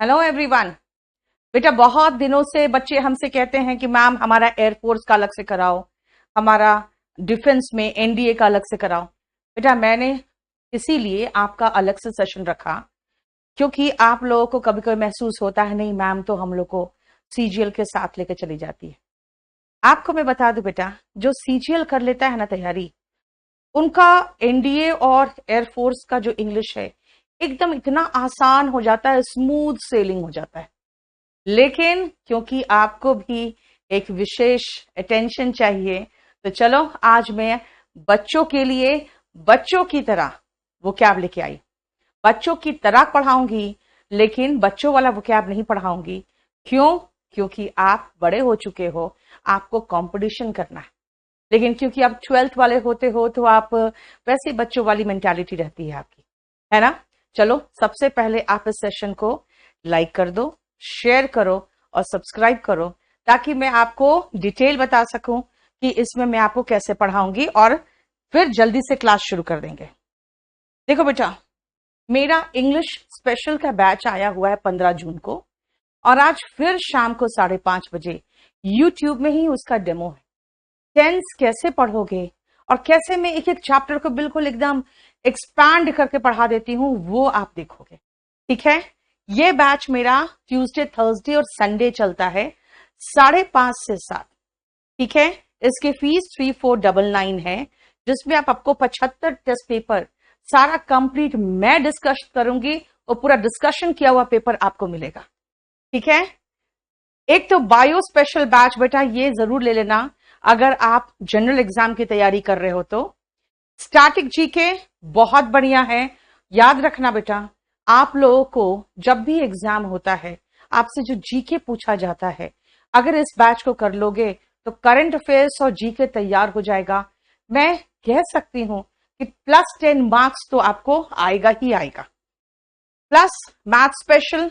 Hello everyone. बेटा बहुत दिनों से बच्चे हमसे कहते हैं कि मैम हमारा एयरफोर्स का अलग से कराओ, हमारा डिफेंस में एनडीए का अलग से कराओ। बेटा मैंने इसीलिए आपका अलग से सेशन रखा क्योंकि आप लोगों को कभी कभी महसूस होता है नहीं मैम तो हम लोग को सीजीएल के साथ लेकर चली जाती है। आपको मैं बता दूं बेटा, जो सीजीएल कर लेता है ना तैयारी, उनका एनडीए और एयरफोर्स का जो इंग्लिश है एकदम इतना आसान हो जाता है, स्मूथ सेलिंग हो जाता है। लेकिन क्योंकि आपको भी एक विशेष अटेंशन चाहिए, तो चलो आज मैं बच्चों के लिए बच्चों की तरह वोकैब लेके आई। बच्चों की तरह पढ़ाऊंगी, लेकिन बच्चों वाला वोकैब नहीं पढ़ाऊंगी। क्यों? क्योंकि आप बड़े हो चुके हो, आपको कंपटीशन करना है। लेकिन क्योंकि आप 12th वाले होते हो तो आप वैसे बच्चों वाली मेंटालिटी रहती है आपकी, है ना। चलो सबसे पहले आप इस सेशन को लाइक कर दो, शेयर करो और सब्सक्राइब करो, ताकि मैं आपको डिटेल बता सकूं कि इसमें मैं आपको कैसे पढ़ाऊंगी और फिर जल्दी से क्लास शुरू कर देंगे। देखो बेटा, मेरा इंग्लिश स्पेशल का बैच आया हुआ है 15 जून को, और आज फिर शाम को 5:30 बजे यूट्यूब में ही उसका डेमो है। टेंस कैसे पढ़ोगे और कैसे मैं एक एक चैप्टर को बिल्कुल एकदम एक्सपैंड करके पढ़ा देती हूं, वो आप देखोगे। ठीक है, ये बैच मेरा ट्यूसडे, थर्सडे और संडे चलता है 5:30 से 7। ठीक है, इसकी फीस 3499 है, जिसमें आपको 75 टेस्ट पेपर सारा कंप्लीट मैं डिस्कस करूंगी और पूरा डिस्कशन किया हुआ पेपर आपको मिलेगा। ठीक है, एक तो बायो स्पेशल बैच बेटा ये जरूर ले लेना अगर आप जनरल एग्जाम की तैयारी कर रहे हो तो। स्टैटिक जीके बहुत बढ़िया है। याद रखना बेटा, आप लोगों को जब भी एग्जाम होता है आपसे जो जीके पूछा जाता है, अगर इस बैच को कर लोगे तो करंट अफेयर्स और जीके तैयार हो जाएगा। मैं कह सकती हूं कि +10 मार्क्स तो आपको आएगा ही आएगा। Plus math special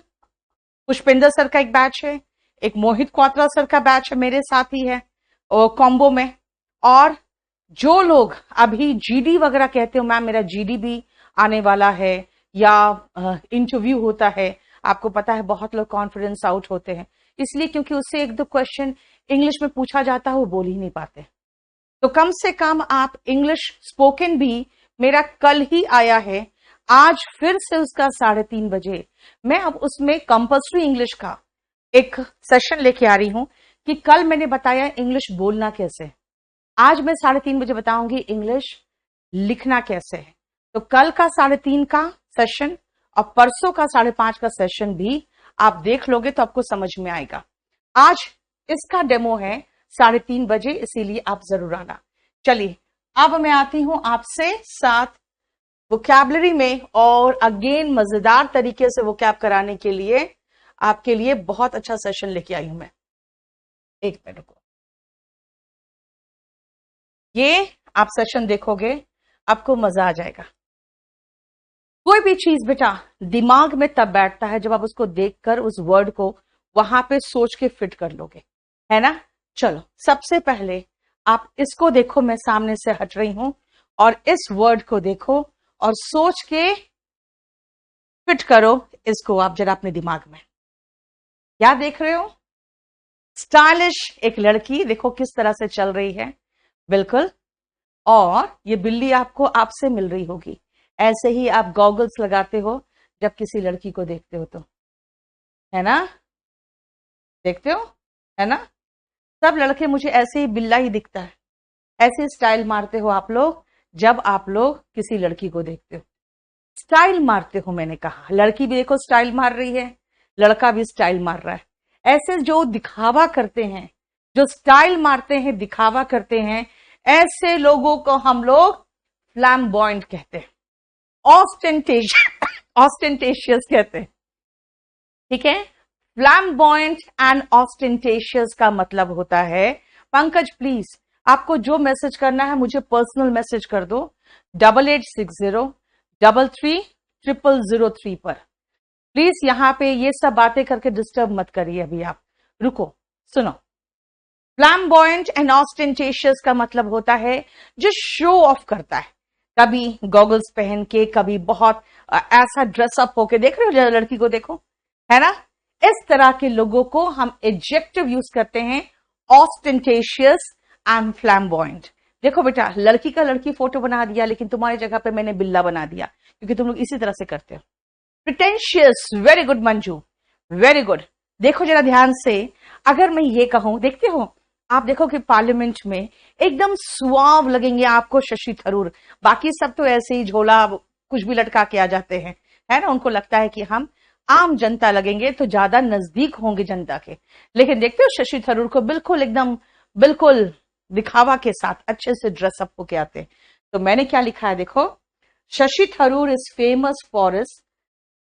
Pushpendra sir का एक बैच है, एक मोहित क्वात्रा सर का बैच है, मेरे साथ ही है और कॉम्बो में। और जो लोग अभी जीडी वगैरह कहते हो मैम मेरा जीडी भी आने वाला है या इंटरव्यू होता है, आपको पता है बहुत लोग कॉन्फिडेंस आउट होते हैं इसलिए क्योंकि उससे एक दो क्वेश्चन इंग्लिश में पूछा जाता है वो बोल ही नहीं पाते। तो कम से कम आप इंग्लिश स्पोकन भी मेरा कल ही आया है, आज फिर से उसका 3:30 बजे मैं अब उसमें कंपल्सरी इंग्लिश का एक सेशन लेके आ रही हूं कि कल मैंने बताया इंग्लिश बोलना कैसे, आज मैं 3:30 बजे बताऊंगी इंग्लिश लिखना कैसे है। तो कल का 3:30 का सेशन और परसों का 5:30 का सेशन भी आप देख लोगे तो आपको समझ में आएगा। आज इसका डेमो है 3:30 बजे, इसीलिए आप जरूर आना। चलिए अब मैं आती हूं आपसे साथ वोकैबुलरी में, और अगेन मजेदार तरीके से वोकैब कराने के लिए आपके लिए बहुत अच्छा सेशन लेके आई हूं मैं। एक मिनट को, ये आप सेशन देखोगे आपको मजा आ जाएगा। कोई भी चीज बेटा दिमाग में तब बैठता है जब आप उसको देखकर उस वर्ड को वहां पे सोच के फिट कर लोगे, है ना। चलो सबसे पहले आप इसको देखो, मैं सामने से हट रही हूं, और इस वर्ड को देखो और सोच के फिट करो इसको आप जरा अपने दिमाग में। क्या देख रहे हो? स्टाइलिश एक लड़की देखो किस तरह से चल रही है, बिल्कुल। और ये बिल्ली आपको आपसे मिल रही होगी, ऐसे ही आप गॉगल्स लगाते हो जब किसी लड़की को देखते हो तो, है ना। देखते हो, है ना। सब लड़के मुझे ऐसे ही बिल्ला ही दिखता है, ऐसे स्टाइल मारते हो आप लोग जब आप लोग किसी लड़की को देखते हो। स्टाइल मारते हो, मैंने कहा लड़की भी देखो स्टाइल मार रही है, लड़का भी स्टाइल मार रहा है। ऐसे जो दिखावा करते हैं, जो स्टाइल मारते हैं, दिखावा करते हैं, ऐसे लोगों को हम लोग फ्लैम्बॉयंट कहते हैं, ऑस्टेंटेशियस कहते हैं। ठीक है, फ्लैम्बॉयंट एंड ऑस्टेंटेशियस का मतलब होता है, पंकज प्लीज आपको जो मैसेज करना है मुझे पर्सनल मैसेज कर दो 8860333003 पर। प्लीज यहां पे ये सब बातें करके डिस्टर्ब मत करिए, अभी आप रुको, सुनो। फ्लैम्बॉयंट एंड ऑस्टेंटेशियस का मतलब होता है जो शो ऑफ करता है, कभी गॉगल्स पहन के, कभी बहुत ऐसा ड्रेसअप होके। देख रहे हो लड़की को, देखो है ना। इस तरह के लोगों को हम एडजेक्टिव यूज करते हैं, ऑस्टेंटेशियस एंड फ्लैम्बॉयंट। देखो बेटा, लड़की का लड़की फोटो बना दिया, लेकिन तुम्हारी जगह पे मैंने बिल्ला बना दिया, क्योंकि तुम लोग इसी तरह से करते हो। Pretentious, very good Manju, very good. देखो जरा ध्यान से, अगर मैं ये कहूं, देखते हो आप, देखो कि पार्लियामेंट में एकदम सुआव लगेंगे आपको शशि थरूर, बाकी सब तो ऐसे ही झोला कुछ भी लटका के आ जाते हैं, है ना। उनको लगता है कि हम आम जनता लगेंगे तो ज्यादा नजदीक होंगे जनता के, लेकिन देखते हो शशि थरूर को बिल्कुल एकदम बिल्कुल दिखावा के साथ अच्छे से ड्रेसअप होके आते हैं। तो मैंने क्या लिखा है, देखो, Shashi Tharoor is famous for his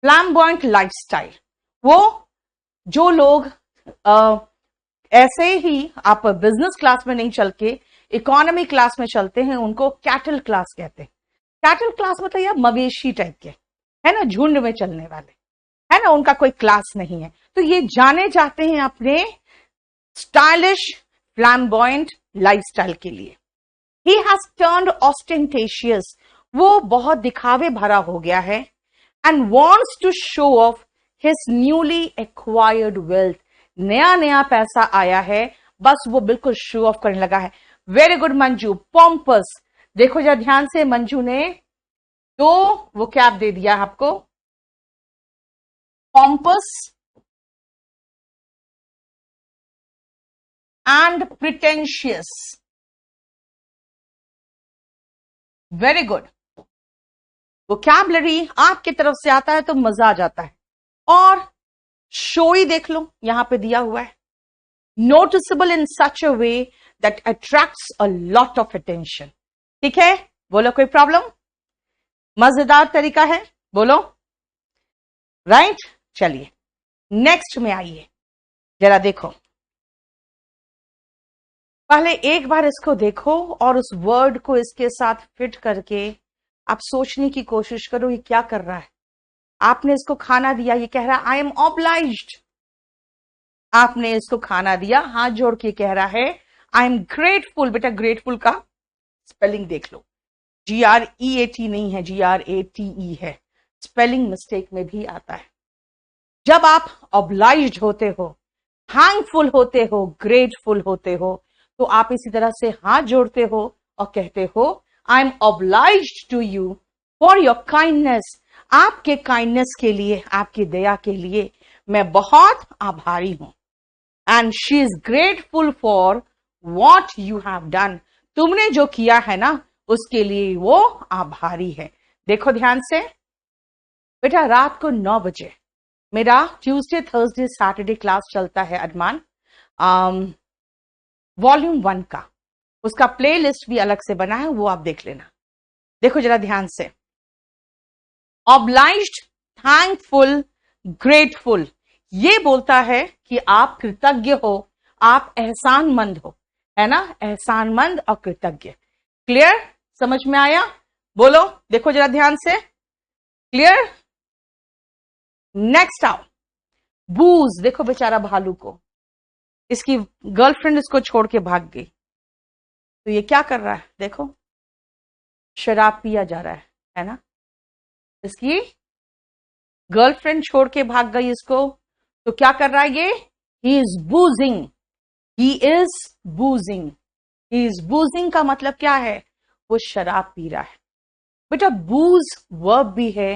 flamboyant lifestyle. वो जो लोग ऐसे ही आप बिजनेस क्लास में नहीं चल के इकोनॉमी क्लास में चलते हैं, उनको कैटल क्लास कहते हैं। कैटल क्लास मतलब यह मवेशी टाइप के, है ना, झुंड में चलने वाले, है ना, उनका कोई क्लास नहीं है। तो ये जाने जाते हैं अपने स्टाइलिश फ्लैम्बॉयंट लाइफस्टाइल के लिए। ही हैज टर्न्ड ऑस्टेंटेशियस, वो बहुत दिखावे भरा हो गया है, and wants to show off his newly acquired wealth. नया नया पैसा आया है, बस वो बिल्कुल शो ऑफ करने लगा है। Very good Manju. पॉम्पस, देखो जरा ध्यान से, मंजू ने दो वो कैप दे दिया आपको, pompous and pretentious. Very good. Vocabulary आपकी तरफ से आता है तो मजा आ जाता है। और शोई देख लो, यहां पे दिया हुआ है, noticeable in such a way that attracts a lot of attention. ठीक है, बोलो कोई प्रॉब्लम? मजेदार तरीका है, बोलो। राइट, चलिए नेक्स्ट में आइए, जरा देखो, पहले एक बार इसको देखो और उस वर्ड को इसके साथ फिट करके आप सोचने की कोशिश करो ये क्या कर रहा है। आपने इसको खाना दिया, ये कह रहा है आई एम ऑब्लाइज्ड। आपने इसको खाना दिया, हाथ जोड़ के कह रहा है आई एम ग्रेटफुल। बेटा ग्रेटफुल का स्पेलिंग देख लो, GREAT नहीं है, GRATE है, स्पेलिंग मिस्टेक में भी आता है। जब आप ऑब्लाइज्ड होते हो, थैंकफुल होते हो, ग्रेटफुल होते हो, तो आप इसी तरह से हाथ जोड़ते हो और कहते हो I am obliged to you for your kindness. आपके काइंडनेस के लिए, आपकी दया के लिए मैं बहुत आभारी हूं। And she is grateful for what you have done. तुमने जो किया है ना, उसके लिए वो आभारी है। देखो ध्यान से बेटा, रात को 9 बजे मेरा ट्यूसडे थर्सडे सैटरडे क्लास चलता है अरमान, वॉल्यूम 1 का। उसका प्ले लिस्ट भी अलग से बना है, वो आप देख लेना। देखो जरा ध्यान से, ऑब्लाइज्ड, थैंकफुल, ग्रेटफुल, ये बोलता है कि आप कृतज्ञ हो, आप एहसानमंद हो, है ना, एहसानमंद और कृतज्ञ। क्लियर, समझ में आया? बोलो, देखो जरा ध्यान से, क्लियर? नेक्स्ट आओ, बूज। देखो बेचारा भालू को, इसकी गर्लफ्रेंड इसको छोड़ के भाग गई, तो ये क्या कर रहा है, देखो शराब पिया जा रहा है ना। इसकी गर्लफ्रेंड छोड़ के भाग गई इसको, तो क्या कर रहा है ये, he is बूजिंग, he is बूजिंग। He is बूजिंग का मतलब क्या है, वो शराब पी रहा है। बेटा बूज वर्ब भी है,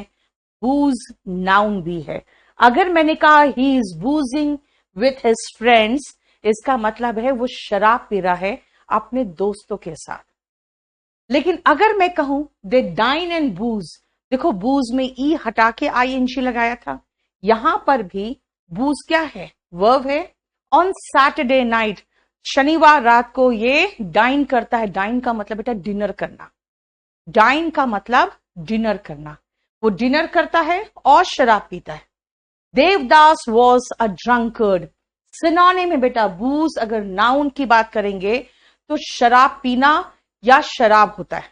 बूज नाउन भी है। अगर मैंने कहा he is बूजिंग with his friends, इसका मतलब है वो शराब पी रहा है अपने दोस्तों के साथ। लेकिन अगर मैं कहूं दे डाइन एंड बूज, देखो बूज में ई हटा के ING लगाया था, यहां पर भी बूज क्या है, वर्ब है। ऑन सैटरडे नाइट, शनिवार रात को ये डाइन करता है। डाइन का मतलब बेटा डिनर करना, डाइन का मतलब डिनर करना। वो डिनर करता है और शराब पीता है। Devdas was a drunkard, synonym में बेटा बूज अगर नाउन की बात करेंगे तो शराब पीना या शराब होता है,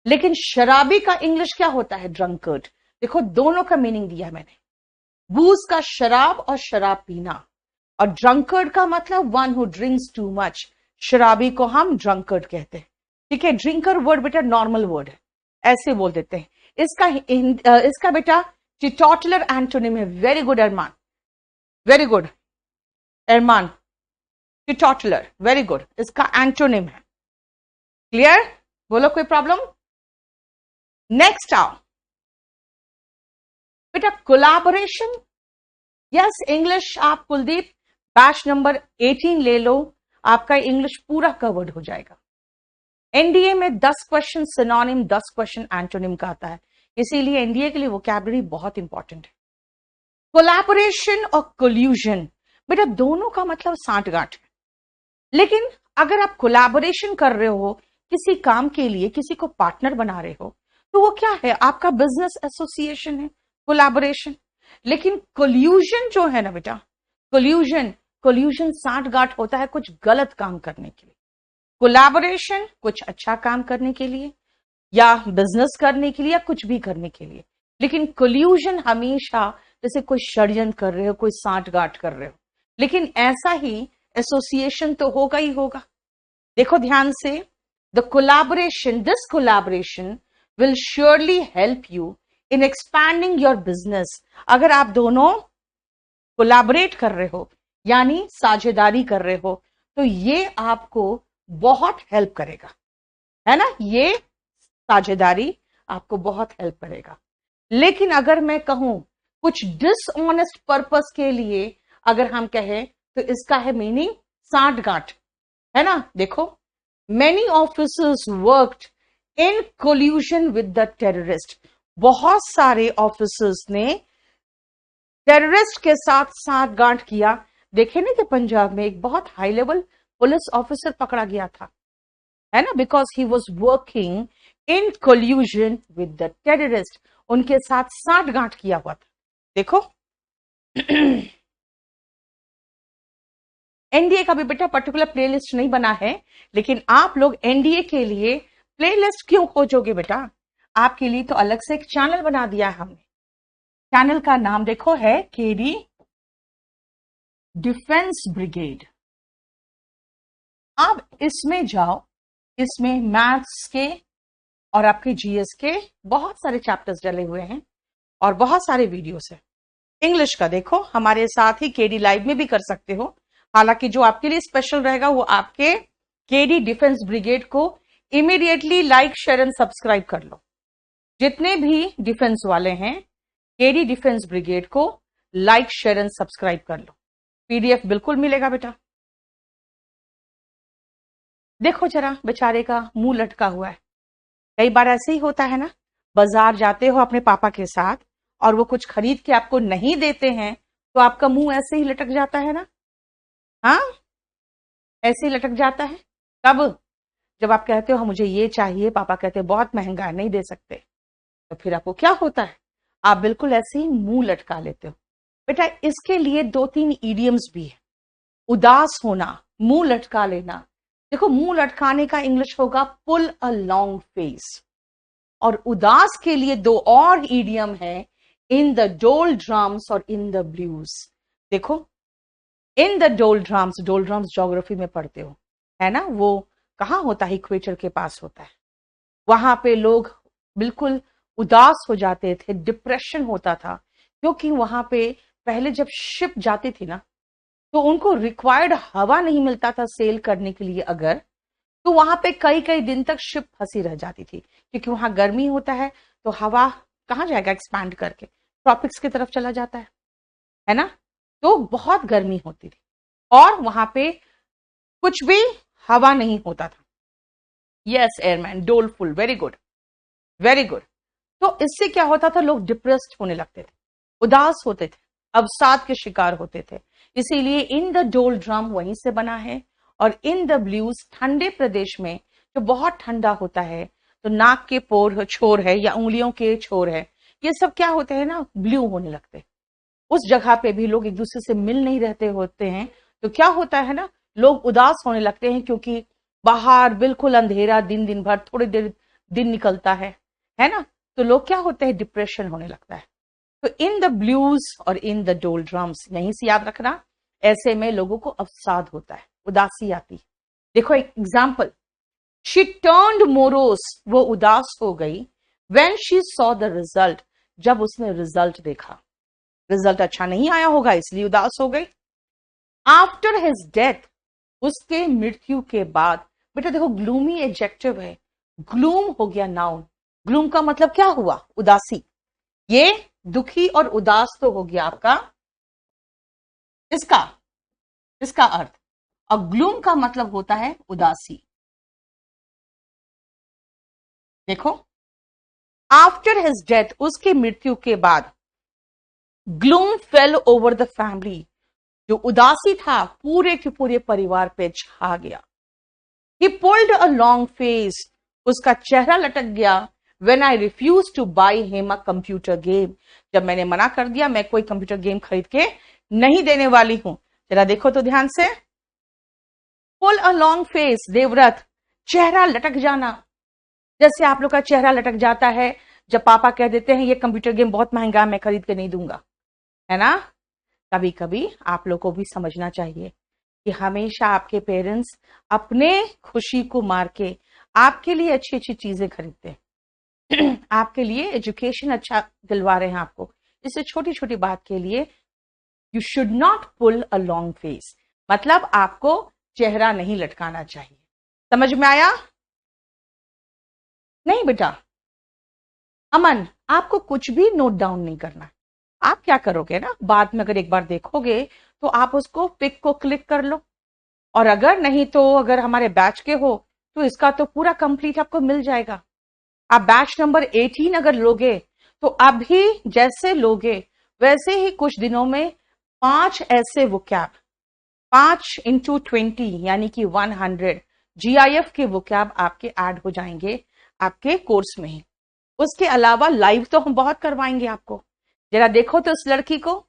लेकिन शराबी का इंग्लिश क्या होता है, ड्रंकर्ड। देखो दोनों का मीनिंग दिया मैंने, बूज का शराब और शराब पीना, और ड्रंकर्ड का मतलब one who drinks too much. शराबी को हम ड्रंकर्ड कहते हैं। ठीक है, ड्रिंकर वर्ड बेटा नॉर्मल वर्ड है, ऐसे बोल देते हैं। इसका बेटा टिटोटलर एंटोनिम है। वेरी गुड अरमान, वेरी गुड एरमान, टिटोटलर, वेरी गुड, इसका एंटोनिम है। क्लियर? बोलो कोई प्रॉब्लम? नेक्स्ट आओ बेटा, कोलैबोरेशन। यस, इंग्लिश आप कुलदीप बैच नंबर 18 ले लो, आपका इंग्लिश पूरा कवर्ड हो जाएगा। एनडीए में 10 क्वेश्चन सिनोनिम, 10 क्वेश्चन एंटोनिम का आता है, इसीलिए एनडीए के लिए वोकैबुलरी बहुत इंपॉर्टेंट है। कोलैबोरेशन और कोल्यूजन बेटा दोनों का मतलब सांठगांठ है, लेकिन अगर आप कोलैबोरेशन कर रहे हो किसी काम के लिए, किसी को पार्टनर बना रहे हो, तो वो क्या है, आपका बिजनेस एसोसिएशन है, कोलैबोरेशन। लेकिन कोल्यूजन जो है ना बेटा, कोल्यूजन सांठगांठ होता है कुछ गलत काम करने के लिए। कोलैबोरेशन कुछ अच्छा काम करने के लिए या बिजनेस करने के लिए या कुछ भी करने के लिए, लेकिन कोल्यूजन हमेशा जैसे कोई षड्यंत्र कर रहे हो, कोई सांठगांठ कर रहे हो। लेकिन ऐसा ही एसोसिएशन तो होगा ही होगा। देखो ध्यान से, this collaboration will surely help you in expanding your business. अगर आप दोनों कोलैबोरेट कर रहे हो यानी साझेदारी कर रहे हो, तो ये आपको बहुत हेल्प करेगा, है ना, ये साझेदारी आपको बहुत हेल्प करेगा। लेकिन अगर मैं कहूं कुछ डिसऑनेस्ट पर्पस के लिए अगर हम कहें, तो इसका है मीनिंग सांठगांठ, है ना। देखो, many officers worked in collision with the terrorist. बहुत सारे ऑफिसर्स ने टेररिस्ट के साथ सांठगांठ किया। देखे नहीं कि पंजाब में एक बहुत हाई लेवल पुलिस ऑफिसर पकड़ा गया था, है ना, because he was working in collusion with the terrorist, उनके साथ सांठगांठ किया हुआ था। देखो एनडीए का भी बेटा पर्टिकुलर प्लेलिस्ट नहीं बना है, लेकिन आप लोग एनडीए के लिए प्लेलिस्ट क्यों खोजोगे बेटा, आपके लिए तो अलग से एक चैनल बना दिया है हमने। चैनल का नाम देखो है केडी डिफेंस ब्रिगेड। आप इसमें जाओ, इसमें मैथ्स के और आपके जीएस के बहुत सारे चैप्टर्स डले हुए हैं और बहुत सारे वीडियोस है। इंग्लिश का देखो, हमारे साथ ही केडी लाइव में भी कर सकते हो। हालांकि जो आपके लिए स्पेशल रहेगा वो आपके केडी डिफेंस ब्रिगेड को immediately like share and subscribe कर लो। जितने भी डिफेंस वाले हैं केडी डिफेंस ब्रिगेड को लाइक शेयर एंड सब्सक्राइब कर लो, पीडीएफ बिल्कुल मिलेगा बेटा। देखो जरा बेचारे का मुंह लटका हुआ है। कई बार ऐसे ही होता है ना, बाजार जाते हो अपने पापा के साथ और वो कुछ खरीद के आपको नहीं देते हैं, तो आपका मुंह ऐसे ही लटक जाता है ना। हाँ, ऐसे ही लटक जाता है। कब? जब आप कहते हो हाँ मुझे ये चाहिए, पापा कहते हैं बहुत महंगा है, नहीं दे सकते, तो फिर आपको क्या होता है, आप बिल्कुल ऐसे ही मुंह लटका लेते हो। बेटा इसके लिए 2-3 इडियम्स भी है। उदास होना, मुंह लटका लेना। देखो मुंह लटकाने का इंग्लिश होगा पुल अ लॉन्ग फेस, और उदास के लिए 2 और इडियम है, इन द डोलड्रम्स और इन द ब्लूज। देखो इन द डोलड्रम्स ज्योग्राफी में पढ़ते हो, है ना, वो कहां होता है, इक्वेटर के पास होता है। वहां पे लोग बिल्कुल उदास हो जाते थे, डिप्रेशन होता था, क्योंकि वहां पे पहले जब शिप जाती थी ना, तो उनको रिक्वायर्ड हवा नहीं मिलता था सेल करने के लिए अगर, तो वहां पे कई कई दिन तक शिप फंसी रह जाती थी, क्योंकि वहां गर्मी होता है, तो हवा कहां जाएगा, एक्सपैंड करके ट्रॉपिक्स की तरफ चला जाता है ना, तो बहुत गर्मी होती थी और वहां पे कुछ भी हवा नहीं होता था। Yes airman, doleful, very good very good. तो इससे क्या होता था, लोग डिप्रेस्ड होने लगते थे, उदास होते थे, अवसाद के शिकार होते थे। इसीलिए इन द डोलड्रम वहीं से बना है। और इन द ब्लूज ठंडे प्रदेश में जो बहुत ठंडा होता है, तो नाक के पोर छोर है या उंगलियों के छोर है, ये सब क्या होते हैं ना, ब्लू होने लगते हैं। उस जगह पे भी लोग एक दूसरे से मिल नहीं रहते होते हैं, तो क्या होता है ना, लोग उदास होने लगते हैं, क्योंकि बाहर बिल्कुल अंधेरा, दिन दिन भर थोड़ी देर दिन निकलता है ना, तो लोग क्या होते हैं, डिप्रेशन होने लगता है। तो इन द ब्लूज और इन द डोलड्रम्स, यहीं से याद रखना, ऐसे में लोगों को अवसाद होता है, उदासी आती है। देखो एक एग्जाम्पल, शी टर्न्ड मोरोस, वो उदास हो गई, when she saw the result, जब उसने रिजल्ट देखा। रिजल्ट अच्छा नहीं आया होगा इसलिए उदास हो गई। आफ्टर हिज डेथ, उसके मृत्यु के बाद, बेटा देखो ग्लूमी एडजेक्टिव है, ग्लूम हो गया नाउन। ग्लूम का मतलब क्या हुआ? उदासी। ये दुखी और उदास तो हो गया आपका इसका इसका अर्थ, और ग्लूम का मतलब होता है उदासी। देखो, आफ्टर हिज डेथ, उसकी मृत्यु के बाद, gloom fail over the family, जो उदासी था पूरे के पूरे परिवार पे छा गया। He pulled a long face, उसका चेहरा लटक गया। When I refuse to buy him a computer game, जब मैंने मना कर दिया, मैं कोई कंप्यूटर गेम खरीद के नहीं देने वाली हूं। जरा देखो तो ध्यान से, पुल अ लॉन्ग फेस, देवव्रत, चेहरा लटक जाना। जैसे आप लोग का चेहरा लटक जाता है जब पापा कह देते हैं ये कंप्यूटर गेम बहुत महंगा, मैं खरीद के नहीं दूंगा, है ना। कभी कभी आप लोग को भी समझना चाहिए कि हमेशा आपके पेरेंट्स अपने खुशी को मार के आपके लिए अच्छी अच्छी चीजें खरीदते हैं आपके लिए एजुकेशन अच्छा दिलवा रहे हैं आपको। इससे छोटी छोटी बात के लिए you should not pull a long face, मतलब आपको चेहरा नहीं लटकाना चाहिए। समझ में आया? नहीं बेटा, अमन, आपको कुछ भी नोट डाउन नहीं करना। आप क्या करोगे ना, बाद में अगर एक बार देखोगे तो आप उसको पिक को क्लिक कर लो, और अगर नहीं तो अगर हमारे बैच के हो तो इसका तो पूरा कंप्लीट आपको मिल जाएगा। आप बैच नंबर 18 अगर लोगे तो अभी जैसे लोगे वैसे ही कुछ दिनों में 5 ऐसे वोकैब, 5 इंटू 20 यानी कि 100 GIF के वोकैब आपके ऐड हो जाएंगे आपके कोर्स में ही। उसके अलावा लाइव तो हम बहुत करवाएंगे आपको। जरा देखो तो उस लड़की को,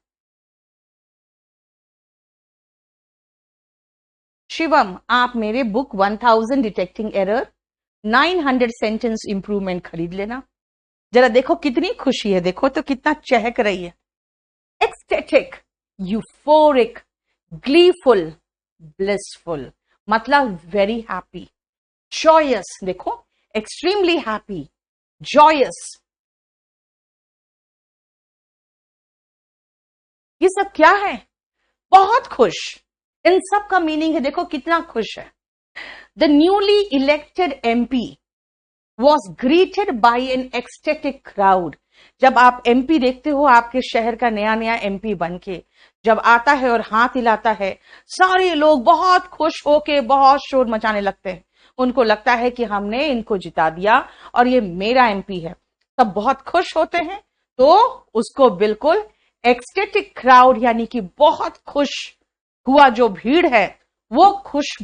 शिवम, आप मेरे book 1000 detecting error 900 sentence improvement खरीद लेना। जरा देखो कितनी खुशी है, देखो तो कितना चहक रही है। एक्सटेटिक, यूफोरिक, ग्लीफुल, ब्लिसफुल, मतलब वेरी हैप्पी। जॉयस, देखो एक्सट्रीमली हैप्पी, जॉयस, ये सब क्या है? बहुत खुश। इन सब का मीनिंग है, देखो कितना खुश है। The newly elected MP was greeted by an ecstatic crowd। जब आप MP देखते हो, आपके शहर का नया नया MP बन के जब आता है और हाथ हिलाता है, सारे लोग बहुत खुश होके बहुत शोर मचाने लगते हैं। उनको लगता है कि हमने इनको जिता दिया और ये मेरा MP है। सब बहुत खुश होते हैं, तो उसको बिल्कुल एक्सटेटिक क्राउड यानी कि बहुत खुश हुआ जो भीड़ है, वो खुश,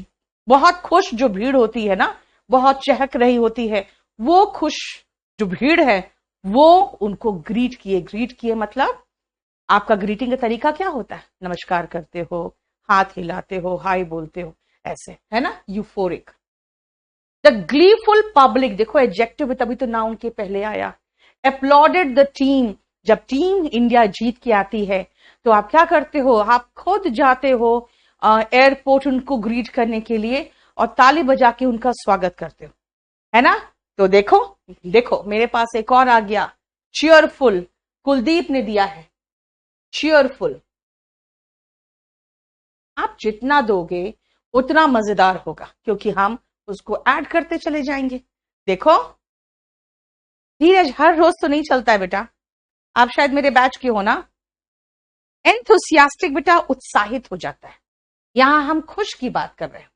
बहुत खुश जो भीड़ होती है ना, बहुत चहक रही होती है, वो खुश जो भीड़ है वो उनको ग्रीट किए मतलब आपका ग्रीटिंग का तरीका क्या होता है? नमस्कार करते हो, हाथ हिलाते हो, हाय बोलते हो, ऐसे, है ना, यूफोरिक। द ग्लीफुल पब्लिक, देखो एडजेक्टिव है तभी तो नाउन के पहले आया। अपलॉडेड द टीम, जब टीम इंडिया जीत के आती है तो आप क्या करते हो? आप खुद जाते हो एयरपोर्ट उनको ग्रीट करने के लिए और ताली बजा के उनका स्वागत करते हो, है ना। तो देखो देखो मेरे पास एक और आ गया, चीयरफुल, कुलदीप ने दिया है चीयरफुल। आप जितना दोगे उतना मजेदार होगा, क्योंकि हम उसको ऐड करते चले जाएंगे। देखो धीरज हर रोज तो नहीं चलता है बेटा, आप शायद मेरे बैच के हो ना। एंथुसियास्टिक बेटा उत्साहित हो जाता है, यहां हम खुश की बात कर रहे हैं,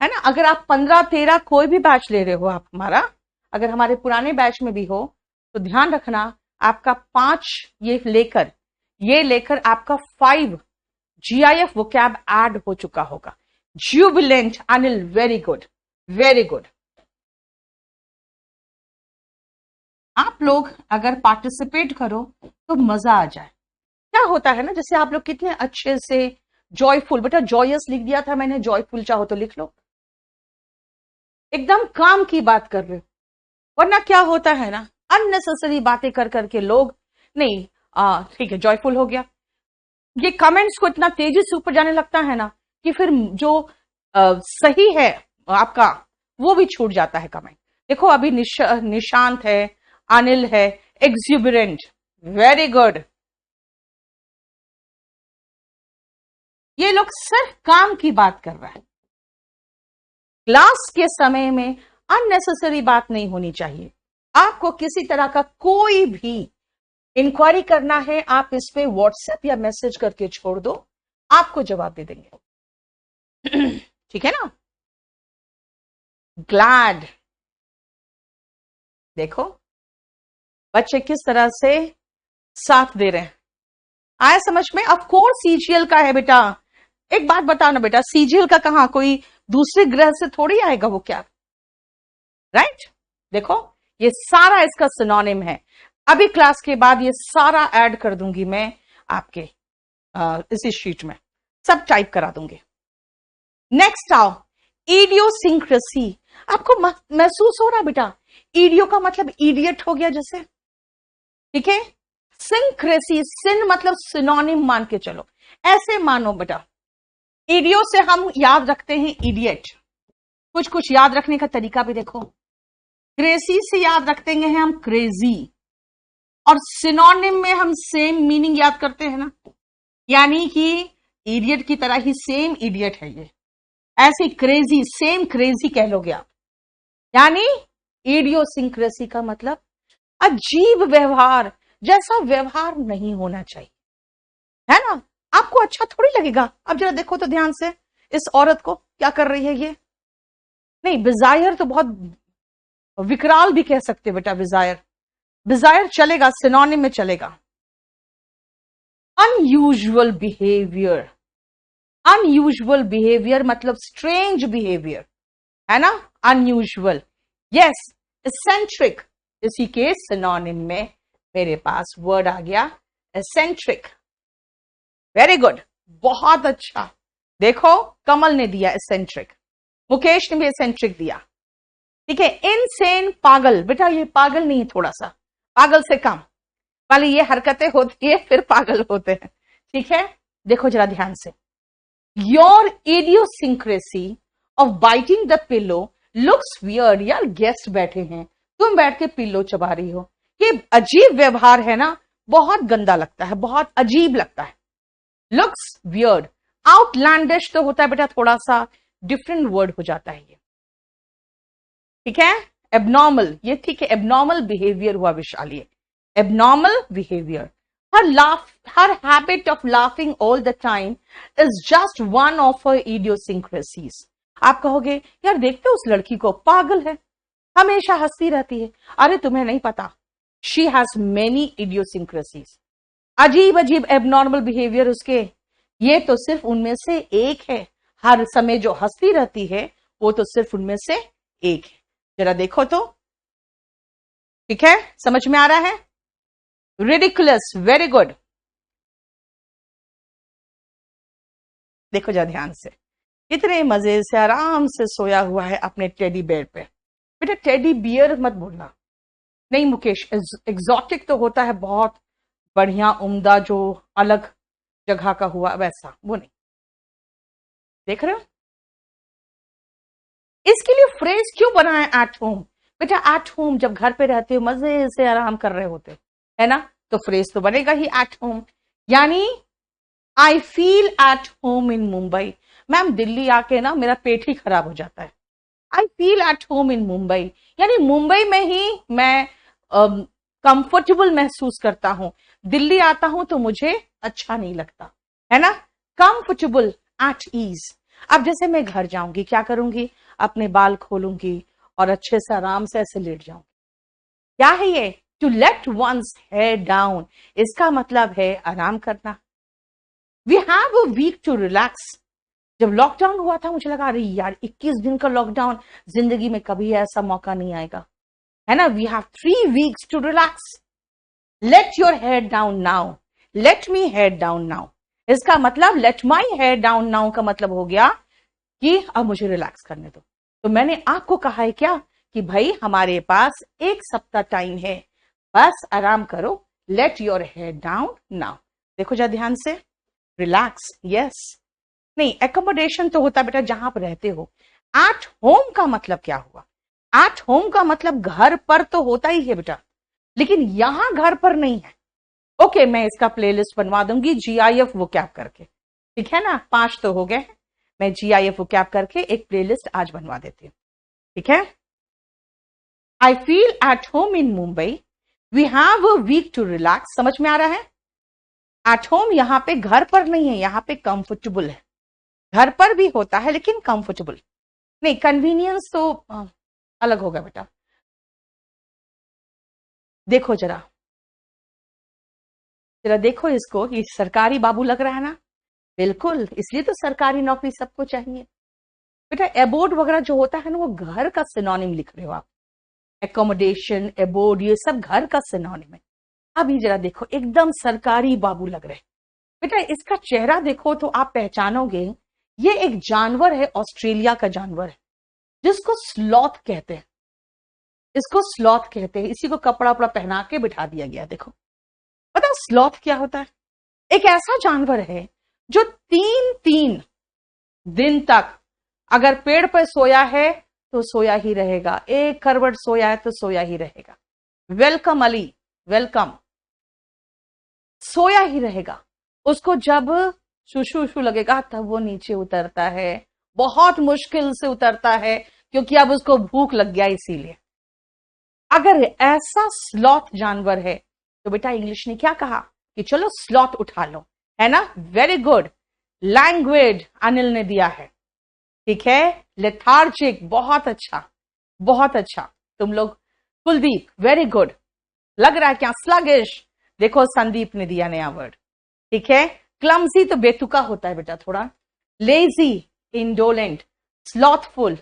है ना। अगर आप 15-13 कोई भी बैच ले रहे हो आप हमारा, अगर हमारे पुराने बैच में भी हो तो ध्यान रखना आपका 5 ये लेकर आपका 5 GIF वोकैब ऐड हो चुका होगा। Jubilant, Anil, very good, very good. आप लोग अगर पार्टिसिपेट करो तो मजा आ जाए। क्या होता है ना, जैसे आप लोग कितने अच्छे से जॉयफुल, बेटा जॉयस लिख दिया था मैंने, जॉयफुल चाहो तो लिख लो, एकदम काम की बात कर रहे हो। वरना क्या होता है ना, अननेसेसरी बातें कर करके लोग, नहीं ठीक है जॉयफुल हो गया, ये कमेंट्स को इतना तेजी से ऊपर जाने लगता है ना कि फिर जो सही है आपका वो भी छूट जाता है कमेंट। देखो अभी निशांत है, अनिल है, एक्सुबरेंट, वेरी गुड। ये लोग सिर्फ काम की बात कर रहा है। क्लास के समय में अननेसेसरी बात नहीं होनी चाहिए। आपको किसी तरह का कोई भी इंक्वायरी करना है, आप इस पे व्हाट्सएप या मैसेज करके छोड़ दो, आपको जवाब दे देंगे। ठीक है ना। ग्लैड, देखो बच्चे किस तरह से साथ दे रहे हैं। आया समझ में। ऑफ कोर्स सीजीएल का है बेटा। एक बात बताओ ना बेटा, सीजीएल का कहां, कोई दूसरे ग्रह से थोड़ी आएगा वो, क्या? राइट। देखो ये सारा इसका सिनोनिम है। अभी क्लास के बाद ये सारा ऐड कर दूंगी मैं आपके इसी शीट में, सब टाइप करा दूंगी। नेक्स्ट आओ, इडियोसिंक्रेसी। आपको महसूस हो रहा बेटा, इडियो का मतलब इडियट हो गया जैसे, ठीक है। सिंक्रेसी, सिन मतलब सिनोनिम मान के चलो, ऐसे मानो बेटा। इडियो से हम याद रखते हैं इडियट, कुछ कुछ याद रखने का तरीका भी देखो। क्रेसी से याद रखते हैं हम क्रेजी, और सिनोनिम में हम सेम मीनिंग याद करते हैं ना, यानी कि इडियट की तरह ही सेम इडियट है ये। ऐसे क्रेजी, सेम क्रेजी कह लोगे आप। यानी इडियोसिंक्रेसी का मतलब अजीब व्यवहार, जैसा व्यवहार नहीं होना चाहिए, है ना। आपको अच्छा थोड़ी लगेगा। अब जरा देखो तो ध्यान से, इस औरत को क्या कर रही है ये। नहीं, बिजायर तो बहुत विकराल भी कह सकते बेटा, बिजायर, बिजायर चलेगा, सिनोनिम में चलेगा। अनयूजुअल बिहेवियर, अनयूजुअल बिहेवियर मतलब स्ट्रेंज बिहेवियर, है ना, अनयूजुअल। यस, एसेंट्रिक, इसी के सिनोनिम में मेरे पास वर्ड आ गया एसेंट्रिक। वेरी गुड, बहुत अच्छा। देखो कमल ने दिया एसेंट्रिक, मुकेश ने भी एसेंट्रिक दिया, ठीक है। इनसेन, पागल। बेटा ये पागल नहीं है, थोड़ा सा पागल से कम वाली ये हरकतें होती है फिर पागल होते हैं, ठीक है। देखो जरा ध्यान से, your idiosyncrasy of biting the pillow looks weird. यार गेस्ट बैठे हैं, तुम बैठ के पिल्लो चबा रही हो, ये अजीब व्यवहार है ना, बहुत गंदा लगता है, बहुत अजीब लगता है। लुक्स वियर्ड, आउटलैंडिश तो होता है बेटा, थोड़ा सा डिफरेंट वर्ड हो जाता है ये, ठीक है। एबनॉर्मल, ये ठीक है, एबनॉर्मल बिहेवियर हुआ Vishali, abnormal behaviour. her habit of laughing all the time is just one of her idiosyncrasies। आप कहोगे यार देखते उस लड़की को, पागल है, हमेशा हंसती रहती है। अरे तुम्हें नहीं पता, शी हैज मेनी idiosyncrasies, अजीब अजीब एबनॉर्मल बिहेवियर उसके, ये तो सिर्फ उनमें से एक है। हर समय जो हंसती रहती है वो तो सिर्फ उनमें से एक है। जरा देखो तो, ठीक है, समझ में आ रहा है। Ridiculous, very good. देखो जरा ध्यान से, कितने मजे से आराम से सोया हुआ है अपने टेडी बेयर पे। बेटा टेडी बियर मत बोलना, नहीं मुकेश, एग्जॉटिक तो होता है बहुत बढ़िया उम्दा, जो अलग जगह का हुआ, वैसा वो नहीं। देख रहे हो, इसके लिए फ्रेज क्यों बना है एट होम। बेटा एट होम जब घर पे रहते हो, मजे से आराम कर रहे होते है ना, तो फ्रेज तो बनेगा ही एट होम। यानी I feel at home in Mumbai. Ma'am Delhi आके ना मेरा पेट ही खराब हो जाता है। I feel at home in Mumbai, यानी मुंबई में ही मैं कंफर्टेबल महसूस करता हूं, दिल्ली आता हूं तो मुझे अच्छा नहीं लगता, है ना। Comfortable, at ease. अब जैसे मैं घर जाऊंगी, क्या करूंगी, अपने बाल खोलूंगी और अच्छे से आराम से ऐसे लेट जाऊंगी। क्या है ये, to let one's hair down, इसका मतलब है आराम करना। We have a week to relax. जब लॉकडाउन हुआ था मुझे लगा अरे यार 21 दिन का लॉकडाउन, जिंदगी में कभी ऐसा मौका नहीं आएगा, है ना। We have 3 weeks to relax. Let your hair down now, let me hair down now, इसका मतलब let my hair down now का मतलब हो गया कि अब मुझे रिलैक्स करने दो। तो मैंने आपको कहा है क्या कि भाई हमारे पास 1 सप्ताह टाइम है, बस आराम करो, let your hair down now. देखो जरा ध्यान से, रिलैक्स, यस। नहीं, एकोमोडेशन तो होता है बेटा जहां पर रहते हो। एट होम का मतलब क्या हुआ, एट होम का मतलब घर पर तो होता ही है बेटा, लेकिन यहां घर पर नहीं है। ओके, मैं इसका प्लेलिस्ट बनवा दूंगी GIF वोकैब करके, ठीक है ना, 5 तो हो गए। मैं GIF वोकैब करके एक प्लेलिस्ट आज बनवा देती हूँ, ठीक है। I feel at home in Mumbai, we have a week to relax. समझ में आ रहा है? एट होम यहां पे घर पर नहीं है, यहां पे कंफर्टेबल है। घर पर भी होता है लेकिन कंफर्टेबल नहीं, कन्वीनियंस तो अलग होगा बेटा। देखो जरा जरा देखो इसको, ये सरकारी बाबू लग रहा है ना? बिल्कुल, इसलिए तो सरकारी नौकरी सबको चाहिए बेटा। एबोर्ड वगैरह जो होता है ना, वो घर का सिनोनिम लिख रहे हो आप। एकोमोडेशन, एबोर्ड, ये सब घर का सिनोनिम है। अभी जरा देखो, एकदम सरकारी बाबू लग रहे बेटा। इसका चेहरा देखो तो आप पहचानोगे, ये एक जानवर है, ऑस्ट्रेलिया का जानवर है, जिसको स्लॉथ कहते हैं। इसको स्लॉथ कहते हैं। इसी को कपड़ा वपड़ा पहना के बिठा दिया गया। देखो, पता स्लॉथ क्या होता है? एक ऐसा जानवर है जो 3 दिन तक अगर पेड़ पर सोया है तो सोया ही रहेगा, एक करवट सोया है तो सोया ही रहेगा। Welcome Ali, welcome. सोया ही रहेगा। उसको जब शुशु शू लगेगा तब वो नीचे उतरता है, बहुत मुश्किल से उतरता है, क्योंकि अब उसको भूख लग गया इसीलिए। अगर ऐसा स्लॉथ जानवर है तो बेटा इंग्लिश ने क्या कहा कि चलो स्लॉथ उठा लो, है ना? वेरी गुड लैंग्वेज अनिल ने दिया है, ठीक है। लेथार्जिक, बहुत अच्छा, बहुत अच्छा। तुम लोग, कुलदीप वेरी गुड। लग रहा है क्या? स्लगिश, देखो संदीप ने दिया नया वर्ड, ठीक है। क्लमजी तो बेतुका होता है बेटा थोड़ा। लेजी, इंडोलेंट, स्लॉथफुल,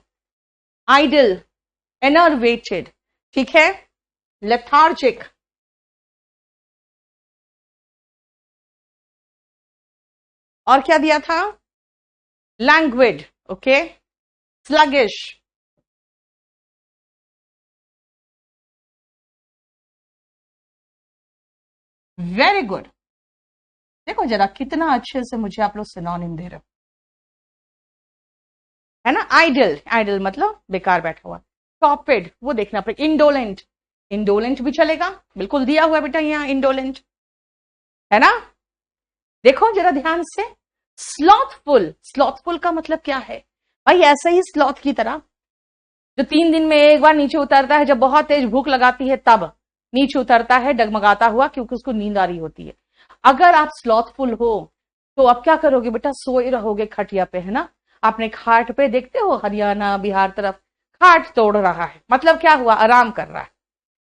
आइडल, एनर्वेटेड, ठीक है। लेथार्जिक, और क्या दिया था? Language, okay. Sluggish, very good. देखो जरा कितना अच्छे से मुझे आप लोग सिनोनिम दे रहे हो, है ना। आइडल, आइडल मतलब बेकार बैठा हुआ। टॉपिड, वो देखना पड़ेगा। इंडोलेंट, इंडोलेंट भी चलेगा, बिल्कुल दिया हुआ बेटा यहाँ इंडोलेंट, है ना। देखो जरा ध्यान से। स्लॉथफुल, स्लॉथफुल का मतलब क्या है भाई? ऐसे ही स्लॉथ की तरह जो 3 दिन में एक बार नीचे उतरता है, जब बहुत तेज भूख लगाती है तब नीचे उतरता है डगमगाता हुआ, क्योंकि उसको नींद आ रही होती है। अगर आप स्लॉथफुल हो तो अब क्या करोगे बेटा? सोए रहोगे खटिया पे, है ना। अपने खाट पे देखते हो हरियाणा बिहार तरफ खाट तोड़ रहा है, मतलब क्या हुआ? आराम कर रहा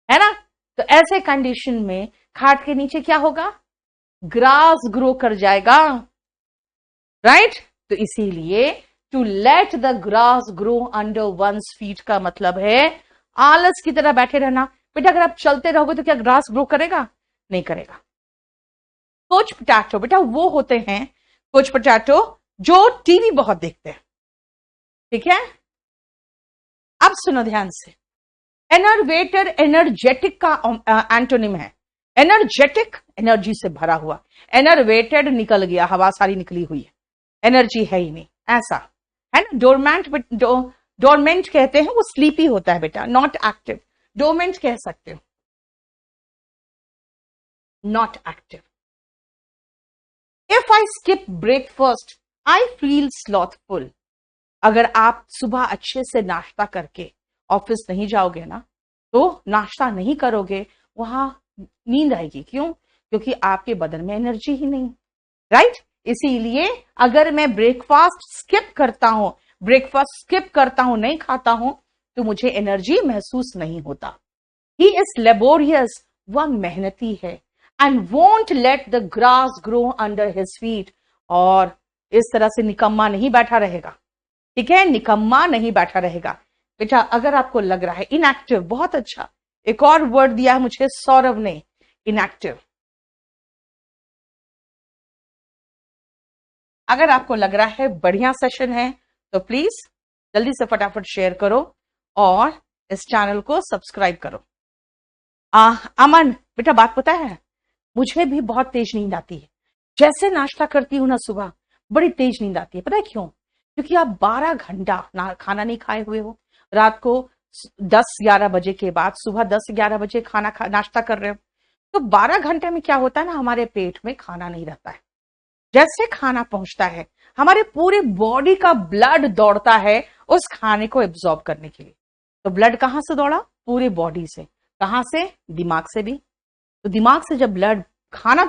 है ना। तो ऐसे कंडीशन में खाट के नीचे क्या होगा? ग्रास ग्रो कर जाएगा, राइट। तो इसीलिए to let the grass grow under one's feet का मतलब है आलस की तरह बैठे रहना। बेटा अगर आप चलते रहोगे तो क्या ग्रास ग्रो करेगा? नहीं करेगा। कोच पोटैटो बेटा वो होते हैं, कोच पोटैटो जो टीवी बहुत देखते हैं, ठीक है। अब सुनो ध्यान से। एनर्वेटर एनर्जेटिक का एंटोनिम है। एनर्जेटिक, एनर्जी से भरा हुआ। एनर्वेटेड निकल गया, हवा सारी निकली हुई है, एनर्जी है ही नहीं, ऐसा है ना। डोरमेंट, डोरमेंट कहते हैं, वो स्लीपी होता है बेटा, नॉट एक्टिव। डोरमेंट कह सकते हो, not active. If I skip breakfast I feel slothful. अगर आप सुबह अच्छे से नाश्ता करके ऑफिस नहीं जाओगे ना, तो नाश्ता नहीं करोगे, वहां नींद आएगी। क्यों? क्योंकि आपके बदन में एनर्जी ही नहीं, राइट। इसीलिए अगर मैं ब्रेकफास्ट स्किप करता हूं, नहीं खाता हूं, तो मुझे एनर्जी महसूस नहीं होता। ही इज लेबोरियस, वह मेहनती है। And won't let the grass grow under his feet, और इस तरह से निकम्मा नहीं बैठा रहेगा, ठीक है। निकम्मा नहीं बैठा रहेगा बेटा। अगर आपको लग रहा है इनएक्टिव, बहुत अच्छा, एक और वर्ड दिया है मुझे सौरभ ने, इनएक्टिव। अगर आपको लग रहा है बढ़िया सेशन है तो प्लीज जल्दी से फटाफट शेयर करो और इस चैनल को सब्सक्राइब करो। अमन बेटा बात पता है, मुझे भी बहुत तेज नींद आती है। जैसे नाश्ता करती हूँ ना सुबह, बड़ी तेज नींद आती है। पता है क्यों? क्योंकि आप 12 घंटा खाना नहीं खाए हुए हो। रात को 10-11 बजे के बाद सुबह 10-11 बजे नाश्ता कर रहे हो, तो 12 घंटे में क्या होता है ना, हमारे पेट में खाना नहीं रहता है। जैसे खाना पहुंचता है, हमारे पूरे बॉडी का ब्लड दौड़ता है उस खाने को एब्जॉर्ब करने के लिए। तो ब्लड कहां से दौड़ा? पूरे बॉडी से। कहां से? दिमाग से भी। तो दिमाग से जब ब्लड खाना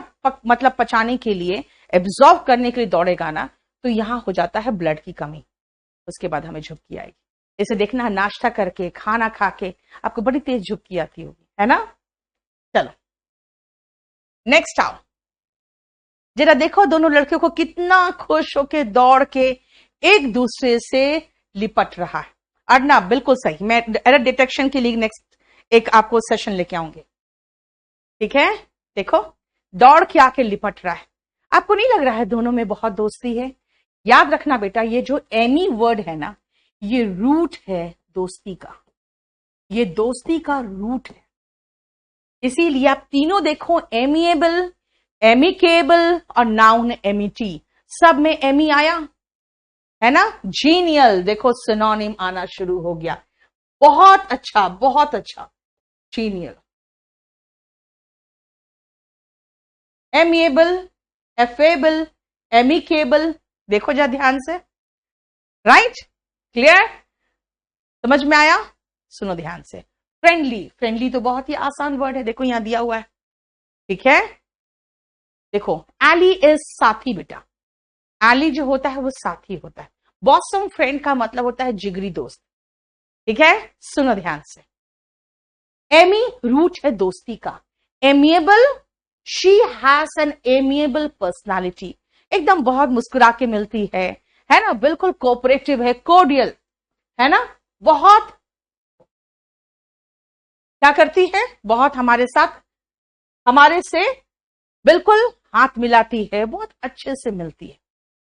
मतलब पचाने के लिए, एब्जॉर्ब करने के लिए दौड़ेगा ना, तो यहां हो जाता है ब्लड की कमी। उसके बाद हमें झुपकी आएगी। इसे देखना, नाश्ता करके, खाना खा के आपको बड़ी तेज झुपकी आती होगी, है ना। चलो नेक्स्ट आओ, जरा देखो दोनों लड़कियों को कितना खुश होके दौड़ के एक दूसरे से लिपट रहा है। अर्णव बिल्कुल सही, मैं एरर डिटेक्शन के लिए नेक्स्ट एक आपको सेशन लेके आऊंगी, ठीक है। देखो दौड़ के आके लिपट रहा है। आपको नहीं लग रहा है दोनों में बहुत दोस्ती है? याद रखना बेटा, ये जो एमी वर्ड है ना, ये रूट है दोस्ती का, ये दोस्ती का रूट है। इसीलिए आप तीनों देखो, एमिएबल, एमिकेबल और नाउन एमिटी, सब में एमी आया है ना। जीनियल देखो सिनोनिम आना शुरू हो गया। बहुत अच्छा, बहुत अच्छा। जीनियल, एमिएबल, एफेबल, एमिकेबल, देखो जा ध्यान से। राइट, क्लियर, समझ में आया? सुनो ध्यान से। फ्रेंडली, फ्रेंडली तो बहुत ही आसान वर्ड है, देखो यहां दिया हुआ है, ठीक है। देखो एली इज साथी बेटा, एली जो होता है वो साथी होता है। बॉसम फ्रेंड का मतलब होता है जिगरी दोस्त, ठीक है। सुनो ध्यान से। एमी रूट है दोस्ती का। Amiable, she has an amiable personality, एकदम बहुत मुस्कुरा के मिलती है ना, बिल्कुल कोऑपरेटिव है, कोर्डियल है ना, बहुत क्या करती है, बहुत हमारे साथ, हमारे से बिल्कुल हाथ मिलाती है, बहुत अच्छे से मिलती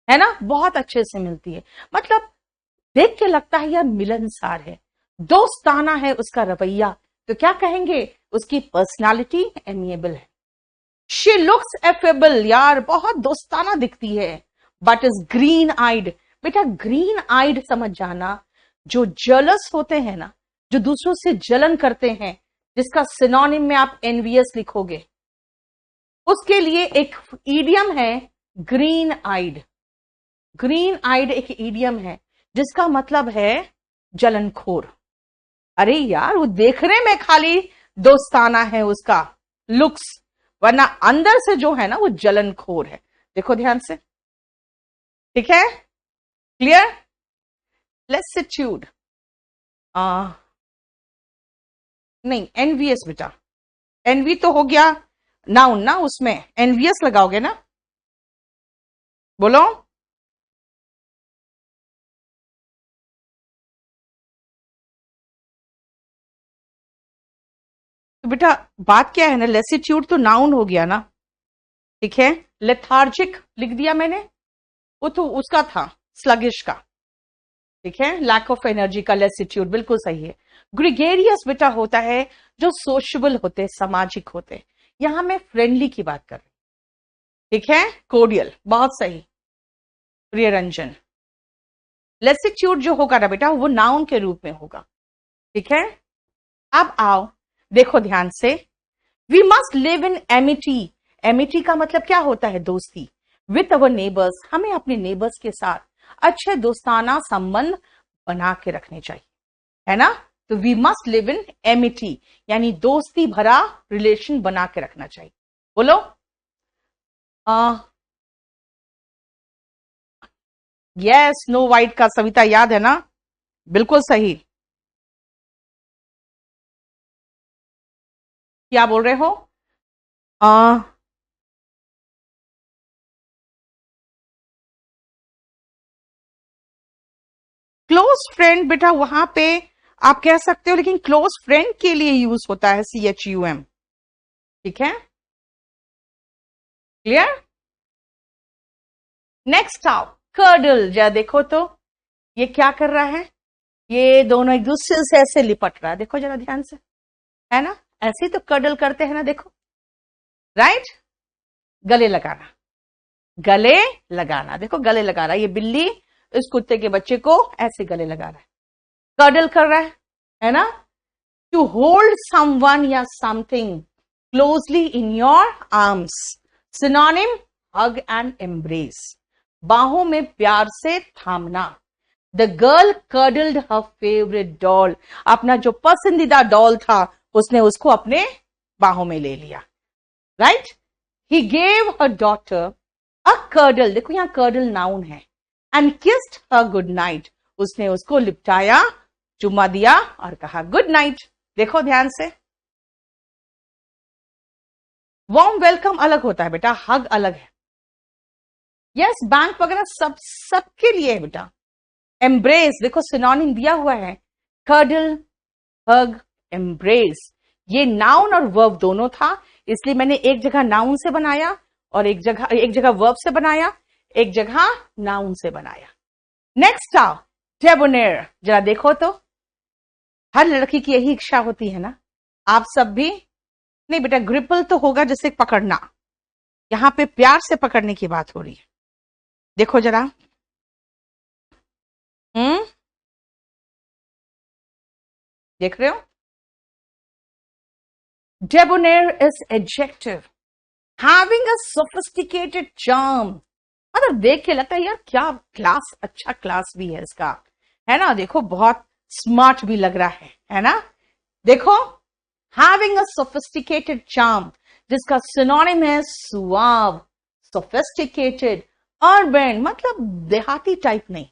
है ना, बहुत अच्छे से मिलती है। मतलब देख के लगता है यार मिलनसार है, दोस्ताना है उसका रवैया। तो क्या कहेंगे, उसकी पर्सनालिटी एमिएबल है। शी लुक्स एफेबल, यार बहुत दोस्ताना दिखती है, बट इज ग्रीन आइड। बेटा ग्रीन आइड समझ जाना, जो जलस होते हैं ना, जो दूसरों से जलन करते हैं, जिसका सिनोनिम में आप एनवियस लिखोगे, उसके लिए एक ईडियम है ग्रीन आइड। ग्रीन आइड एक ईडियम है जिसका मतलब है जलनखोर। अरे यार वो देखने में खाली दोस्ताना है उसका लुक्स, वरना अंदर से जो है ना वो जलनखोर है। देखो ध्यान से, ठीक है, क्लियर। लेसिट्यूड नहीं, एनवियस बेटा, एनवी तो हो गया नाउन ना, उसमें एनवियस लगाओगे ना, बोलो। तो बेटा बात क्या है ना, लेसिट्यूड तो नाउन हो गया ना, ठीक है। लेथार्जिक लिख दिया मैंने, वो तो उसका था स्लगिश का, ठीक है, लैक ऑफ एनर्जी का लेसिट्यूड, बिल्कुल सही है। ग्रिगेरियस बेटा होता है जो सोशबल होते, सामाजिक होते। यहां मैं फ्रेंडली की बात कर रही, ठीक है। कोर्डियल, बहुत सही, प्रिय रंजन। लेसिट्यूड जो होगा ना बेटा वो नाउन के रूप में होगा, ठीक है। अब आओ देखो ध्यान से, we must live in amity. Amity का मतलब क्या होता है, दोस्ती। विथ अवर नेबर्स, हमें अपने नेबर्स के साथ अच्छे दोस्ताना संबंध बना के रखने चाहिए, है ना। तो we must live in amity, यानी दोस्ती भरा रिलेशन बना के रखना चाहिए। बोलो यस, स्नो वाइट का सविता याद है ना, बिल्कुल सही। क्या बोल रहे हो? क्लोज फ्रेंड बेटा वहां पे आप कह सकते हो, लेकिन क्लोज फ्रेंड के लिए यूज होता है CHUM, ठीक है, क्लियर। नेक्स्ट आओ, कर्डल। जा देखो तो ये क्या कर रहा है, ये दोनों एक दूसरे से ऐसे लिपट रहा है, देखो जरा ध्यान से, है ना, ऐसे ही तो कर्डल करते हैं ना, देखो, राइट। गले लगाना, गले लगाना, देखो गले लगा रहा है, ये बिल्ली इस कुत्ते के बच्चे को ऐसे गले लगा रहा है, कर्डल कर रहा है ना। टू होल्ड समवन या something closely in your arms, synonym hug and embrace, बाहों में प्यार से थामना। The girl cuddled her favourite doll, अपना जो पसंदीदा डॉल था उसने उसको अपने बाहों में ले लिया, right. He gave her daughter a curdle, देखो यहां कर्डल नाउन है, and kissed her good night, उसने उसको लिपटाया, चुम्मा दिया और कहा गुड नाइट। देखो ध्यान से, वार्म वेलकम अलग होता है बेटा, हग अलग है। यस, बैंक वगैरह सब सबके लिए है बेटा। एम्ब्रेस देखो सिनोनिम दिया हुआ है, कर्डल, हग, एम्ब्रेस, ये नाउन और वर्ब दोनों था, इसलिए मैंने एक जगह नाउन से बनाया और एक जगह वर्ब से बनाया, एक जगह नाउन से बनाया। नेक्स्ट आओ डेबोनेर, जरा देखो तो, हर लड़की की यही इच्छा होती है ना, आप सब भी नहीं बेटा, ग्रिपल तो होगा जैसे पकड़ना, यहां पे प्यार से पकड़ने की बात हो रही है। देखो जरा, देख रहे हो, डेबोनेर is adjective having a sophisticated charm, मतलब देख के लगता है यार क्या क्लास, अच्छा क्लास भी है इसका, है ना, देखो बहुत स्मार्ट भी लग रहा है ना। देखो हैविंग अ सोफिस्टिकेटेड चार्म, जिसका सिनोनिम है सुआव, सोफिस्टिकेटेड, अर्बन मतलब देहाती टाइप नहीं,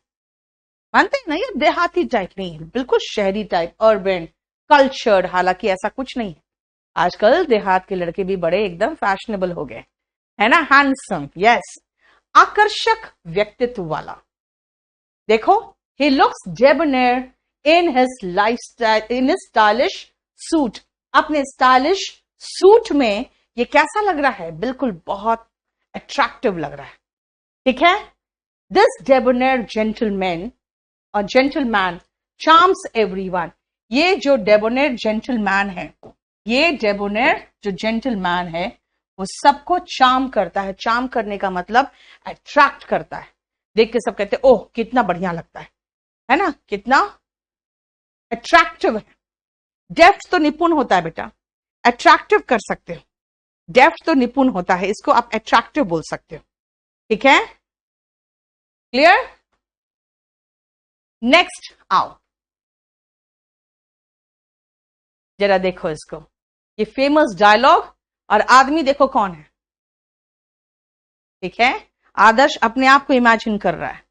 मानते हैं ना ये, देहाती टाइप नहीं, बिल्कुल शहरी टाइप, अर्बन, कल्चर्ड, हालांकि ऐसा कुछ नहीं है, आजकल देहात के लड़के भी बड़े एकदम फैशनेबल हो गए, है ना, हैंडसम, यस, आकर्षक व्यक्तित्व वाला। देखो he looks डेबोनेर in his lifestyle, in his stylish suit, अपने स्टाइलिश सूट में ये कैसा लग रहा है, बिल्कुल बहुत अट्रैक्टिव लग रहा है, ठीक है। दिस डेबोनेर जेंटलमैन और जेंटलमैन चार्म्स एवरीवन, ये जो डेबोनेर जेंटलमैन है, ये डेबोनेर जो जेंटलमैन है वो सबको चार्म करता है, चार्म करने का मतलब अट्रैक्ट करता है, देख के सब कहते हैं ओह कितना बढ़िया लगता है ना, कितना अट्रैक्टिव है। डेफ्ट तो निपुण होता है बेटा, अट्रैक्टिव कर सकते हो, डेफ्ट तो निपुण होता है, इसको आप अट्रैक्टिव बोल सकते हो, ठीक है, क्लियर। नेक्स्ट आओ, जरा देखो इसको, ये फेमस डायलॉग, और आदमी देखो कौन है, ठीक है, आदर्श अपने आप को इमेजिन कर रहा है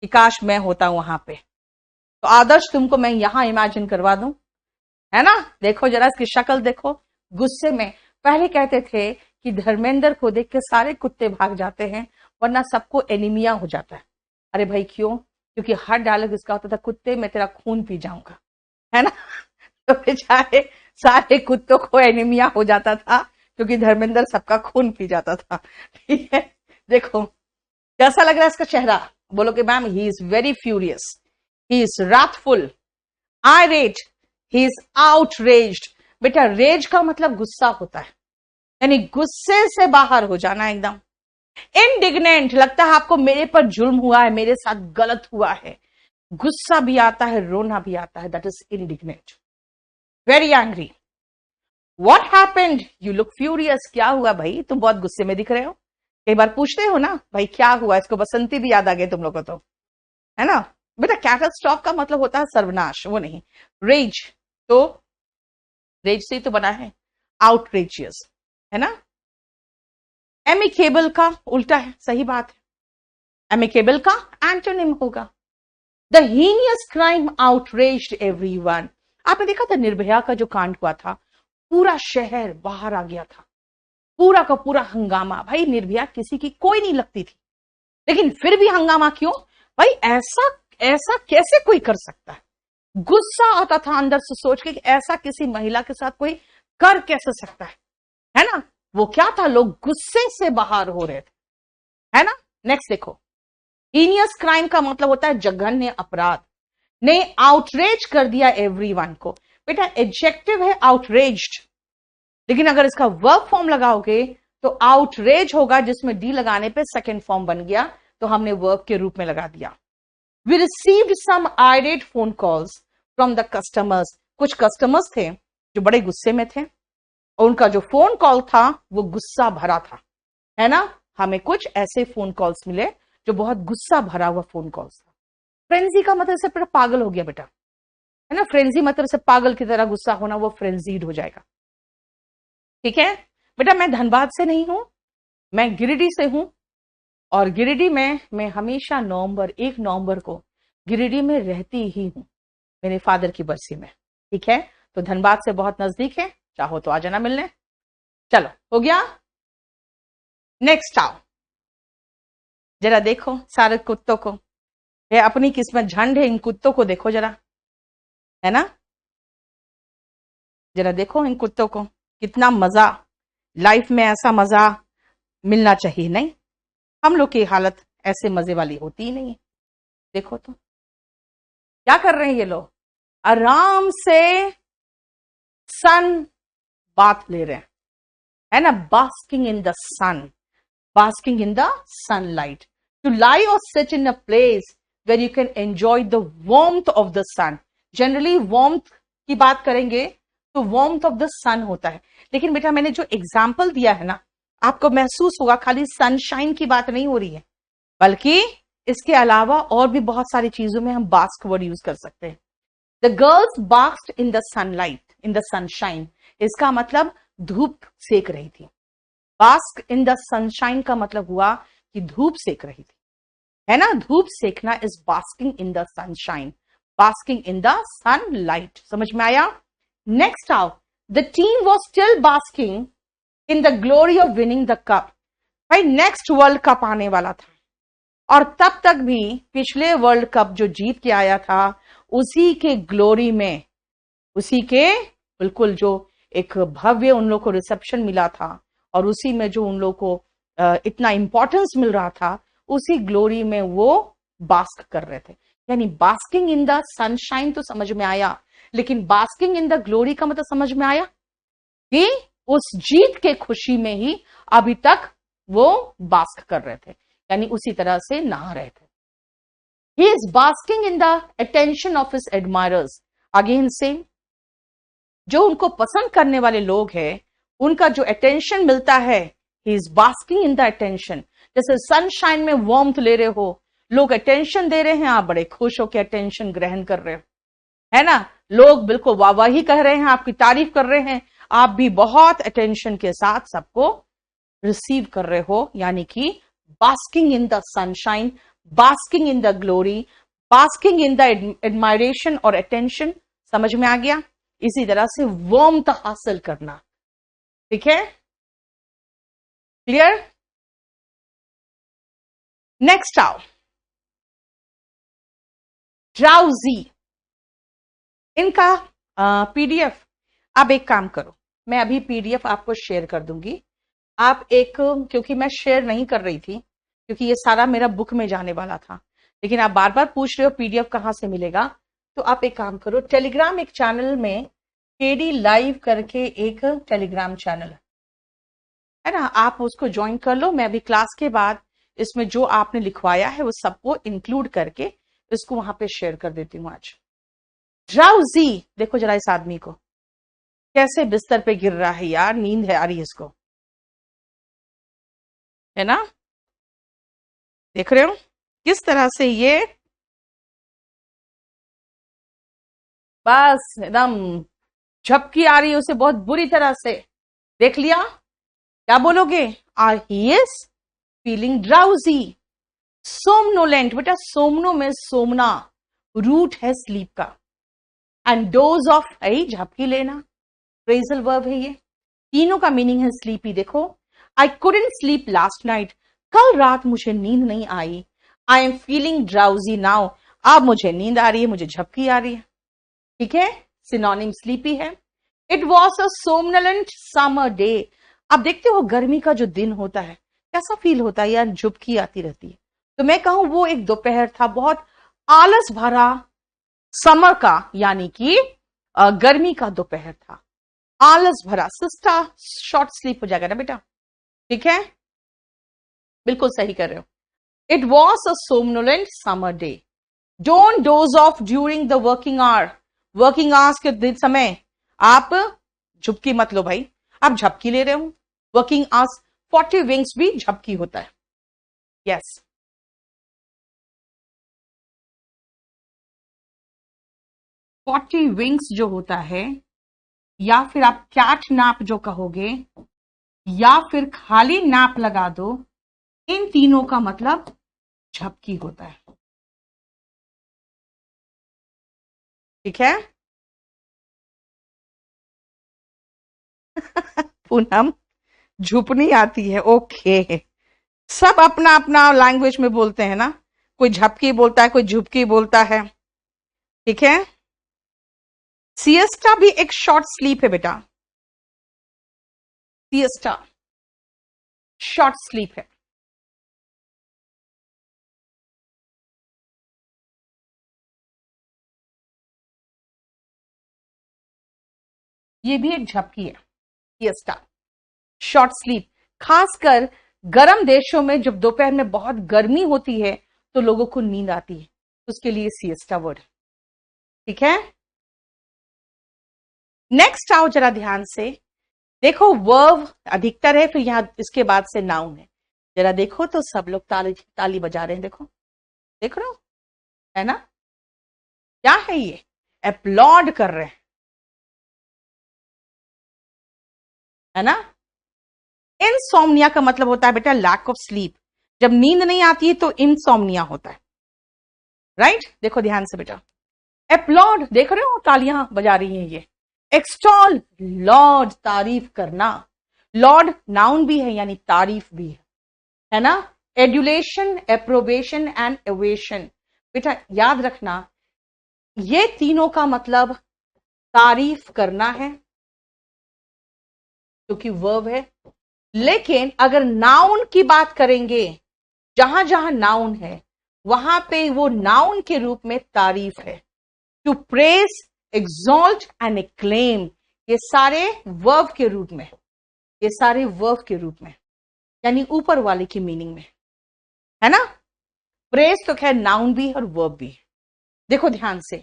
कि काश मैं होता वहां पे, तो आदर्श तुमको मैं यहां इमेजिन करवा दूं, है ना। देखो जरा इसकी शक्ल देखो, गुस्से में, पहले कहते थे कि धर्मेंद्र को देख के सारे कुत्ते भाग जाते हैं वरना सबको एनीमिया हो जाता है, अरे भाई क्यों, क्योंकि हर डायलॉग इसका होता था कुत्ते मैं तेरा खून पी जाऊंगा, है ना तो बेचारे सारे कुत्तों को एनीमिया हो जाता था क्योंकि धर्मेंद्र सबका खून पी जाता था, ठीक है। देखो कैसा लग रहा है इसका चेहरा, बोलो कि ma'am he is very furious, he is wrathful, irate, he is outraged, बेटा रेज का मतलब गुस्सा होता है, यानी गुस्से से बाहर हो जाना एकदम। इंडिग्नेंट, लगता है आपको मेरे पर जुल्म हुआ है, मेरे साथ गलत हुआ है, गुस्सा भी आता है, रोना भी आता है, that is indignant. Very angry, what happened, you look furious, क्या हुआ भाई, तुम बहुत गुस्से में दिख रहे हो, कई बार पूछते हो ना भाई क्या हुआ, इसको बसंती भी याद आ गए तुम लोग को तो, है ना बेटा। कैटास्ट्रॉफ का मतलब होता है सर्वनाश, वो नहीं, रेज तो रेज से ही तो बना है, आउटरेजियस, है ना। एमिकेबल का उल्टा है, सही बात है, एमिकेबल का एंटोनिम होगा। The heinous crime outraged everyone, आपने देखा था निर्भया का जो कांड हुआ था, पूरा शहर बाहर आ गया था, पूरा का पूरा हंगामा, भाई निर्भया किसी की कोई नहीं लगती थी, लेकिन फिर भी हंगामा क्यों भाई, ऐसा ऐसा कैसे कोई कर सकता है, गुस्सा आता था अंदर से सोच के कि ऐसा किसी महिला के साथ कोई कर कैसे सकता है ना। वो क्या था, लोग गुस्से से बाहर हो रहे थे, है ना। नेक्स्ट देखो, हीनियस क्राइम का मतलब होता है जघन्य अपराध, ने आउटरेज कर दिया एवरीवन को, बेटा एडजेक्टिव है आउटरेज्ड, लेकिन अगर इसका वर्ब फॉर्म लगाओगे तो आउटरेज होगा, जिसमें डी लगाने पे सेकंड फॉर्म बन गया, तो हमने वर्ब के रूप में लगा दिया। We received some irate phone calls from the customers, कुछ कस्टमर्स थे जो बड़े गुस्से में थे, और उनका जो फोन कॉल था वो गुस्सा भरा था, है ना। हमें कुछ ऐसे फोन कॉल्स मिले जो बहुत गुस्सा भरा हुआ फोन कॉल्स था। फ्रेंजी का मतलब से पागल हो गया बेटा, है ना। फ्रेंजी मतलब से पागल की तरह गुस्सा होना, वो फ्रेंजीड हो जाएगा। ठीक है बेटा, मैं धनबाद से नहीं हूं, मैं गिरिडीह से हूं। और गिरिडीह में मैं हमेशा 1 नवंबर को गिरिडीह में रहती ही हूं, मेरे फादर की बरसी में। ठीक है, तो धनबाद से बहुत नजदीक है, चाहो तो आ जाना मिलने। चलो हो गया। नेक्स्ट आओ, जरा देखो सारे कुत्तों को, ये अपनी किस्मत झंड है, इन कुत्तों को देखो जरा, है ना। जरा देखो इन कुत्तों को, कितना मजा, लाइफ में ऐसा मजा मिलना चाहिए, नहीं। हम लोग की हालत ऐसे मजे वाली होती ही नहीं है। देखो तो क्या कर रहे हैं ये लोग, आराम से सन बाथ ले रहे हैं, है ना। Basking in the sun, basking in the sunlight, to lie or sit in a place where you can enjoy the warmth of the sun. Generally warmth की बात करेंगे तो warmth of the sun होता है, लेकिन बेटा मैंने जो एग्जाम्पल दिया है ना, आपको महसूस होगा खाली सनशाइन की बात नहीं हो रही है, बल्कि इसके अलावा और भी बहुत सारी चीजों में हम बास्क वर्ड यूज कर सकते हैं। The girls basked in the sunlight, in the sunshine, इसका मतलब धूप सेक रही थी। बास्क इन द सनशाइन का मतलब हुआ कि धूप सेक रही थी, है ना। धूप सेकना is basking in the sunshine, basking in the sunlight. समझ में आया। नेक्स्ट आओ, the team was still basking in the glory of winning the cup. भाई नेक्स्ट वर्ल्ड कप आने वाला था, और तब तक भी पिछले वर्ल्ड कप जो जीत के आया था उसी के ग्लोरी में, उसी के बिल्कुल जो एक भव्य उन लोग को रिसेप्शन मिला था, और उसी में जो उन लोग को इतना इंपॉर्टेंस मिल रहा था, उसी ग्लोरी में वो बास्क कर रहे थे। यानी बास्किंग इन द सनशाइन तो समझ में आया, लेकिन बास्किंग इन द ग्लोरी का मतलब समझ में आया कि उस जीत के खुशी में ही अभी तक वो बास्क कर रहे थे, यानी उसी तरह से नहा रहे थे। He is basking in the attention of his admirers. Again से जो उनको पसंद करने वाले लोग हैं, उनका जो अटेंशन मिलता है, he is basking in the attention. जैसे सनशाइन में वार्मथ ले रहे हो, लोग अटेंशन दे रहे हैं, आप बड़े खुश होकर अटेंशन ग्रहण कर रहे हो, है ना। लोग बिल्कुल वाहवाही कह रहे हैं, आपकी तारीफ कर रहे हैं, आप भी बहुत अटेंशन के साथ सबको रिसीव कर रहे हो, यानी कि basking in the sunshine, basking in the glory, basking in the admiration और अटेंशन। समझ में आ गया। इसी तरह से वार्मथ हासिल करना, ठीक है, क्लियर। नेक्स्ट आओ, ड्राउजी, इनका पीडीएफ। अब एक काम करो, मैं अभी पीडीएफ आपको शेयर कर दूंगी। आप एक, क्योंकि मैं शेयर नहीं कर रही थी क्योंकि ये सारा मेरा बुक में जाने वाला था, लेकिन आप बार बार पूछ रहे हो पीडीएफ कहां से मिलेगा, तो आप एक काम करो, टेलीग्राम एक चैनल में केडी लाइव करके एक टेलीग्राम चैनल है ना, आप उसको ज्वाइन कर लो। मैं अभी क्लास के बाद इसमें जो आपने लिखवाया है वो सबको इंक्लूड करके इसको वहां पे शेयर कर देती हूँ आज। ड्राउजी, देखो जरा इस आदमी को कैसे बिस्तर पे गिर रहा है यार, नींद है आ रही है इसको, है ना। देख रहे हो किस तरह से ये बस एकदम झपकी आ रही है उसे बहुत बुरी तरह से। देख लिया, क्या बोलोगे, he is feeling drowsy, somnolent. बेटा सोमनो में सोमना रूट है स्लीप का, एंड डोज ऑफ आई झपकी लेना, फ्रेजल वर्ब है ये, तीनों का मीनिंग है स्लीपी। देखो, I couldn't sleep last night, कल रात मुझे नींद नहीं आई। I am feeling drowsy now, अब मुझे नींद आ रही है, मुझे झपकी आ रही है, ठीक है। सिनोनिम स्लीपी है। It was a somnolent summer day. अब देखते हो गर्मी का जो दिन होता है कैसा फील होता है यार, झुपकी आती रहती है। तो मैं कहूं वो एक दोपहर था बहुत आलस भरा, समर का यानी कि गर्मी का दोपहर था, आलस भरा। सिस्टा शॉर्ट स्लीप हो जाएगा ना बेटा, ठीक है, बिल्कुल सही कर रहे हो। It was a somnolent summer day. Don't doze off during the working hour, working hours के दिन समय आप झुपकी मत लो भाई। आप झपकी ले रहे हो, वर्किंग आवर्स, 40 विंग्स भी झपकी होता है। यस, 40 विंग्स जो होता है, या फिर आप कैट नाप जो कहोगे, या फिर खाली नाप लगा दो, इन तीनों का मतलब झपकी होता है। ठीक है। पूनम, झुपनी आती है, ओके। सब अपना अपना लैंग्वेज में बोलते हैं ना, कोई झपकी बोलता है, कोई झुपकी बोलता है। ठीक है। सिएस्टा भी एक शॉर्ट स्लीप है बेटा, सिएस्टा शॉर्ट स्लीप है। ये भी एक झपकी है, सिएस्टा शॉर्ट स्लीप। खासकर गर्म देशों में जब दोपहर में बहुत गर्मी होती है तो लोगों को नींद आती है, उसके लिए सिएस्टा वर्ड। ठीक है। नेक्स्ट आओ जरा ध्यान से देखो, वर्ब अधिकतर है, फिर यहां इसके बाद से नाउन है। जरा देखो तो सब लोग ताली ताली बजा रहे हैं, देखो, देख रहे हो, है ना? क्या है ये? अपलॉड कर रहे हैं, है ना? इनसोम्निया का मतलब होता है बेटा लैक ऑफ स्लीप। जब नींद नहीं आती है तो इनसोम्निया होता है, राइट? देखो ध्यान से बेटा, अपलॉड देख रहे हो, तालियां बजा रही हैं ये। एक्सटॉल, लॉर्ड, तारीफ करना। लॉर्ड नाउन भी है यानी तारीफ भी है ना? Adulation, approbation and ovation. बेटा याद रखना, ये तीनों का मतलब तारीफ करना है क्योंकि वर्ब है। लेकिन अगर नाउन की बात करेंगे, जहां जहां नाउन है वहां पे वो नाउन के रूप में तारीफ है। To praise, exalt and acclaim, ये सारे वर्ब के रूप में, ये सारे वर्ब के रूप में, यानी ऊपर वाले की मीनिंग में, है ना? प्रेज तो खैर नाउन भी और वर्ब भी। देखो ध्यान से,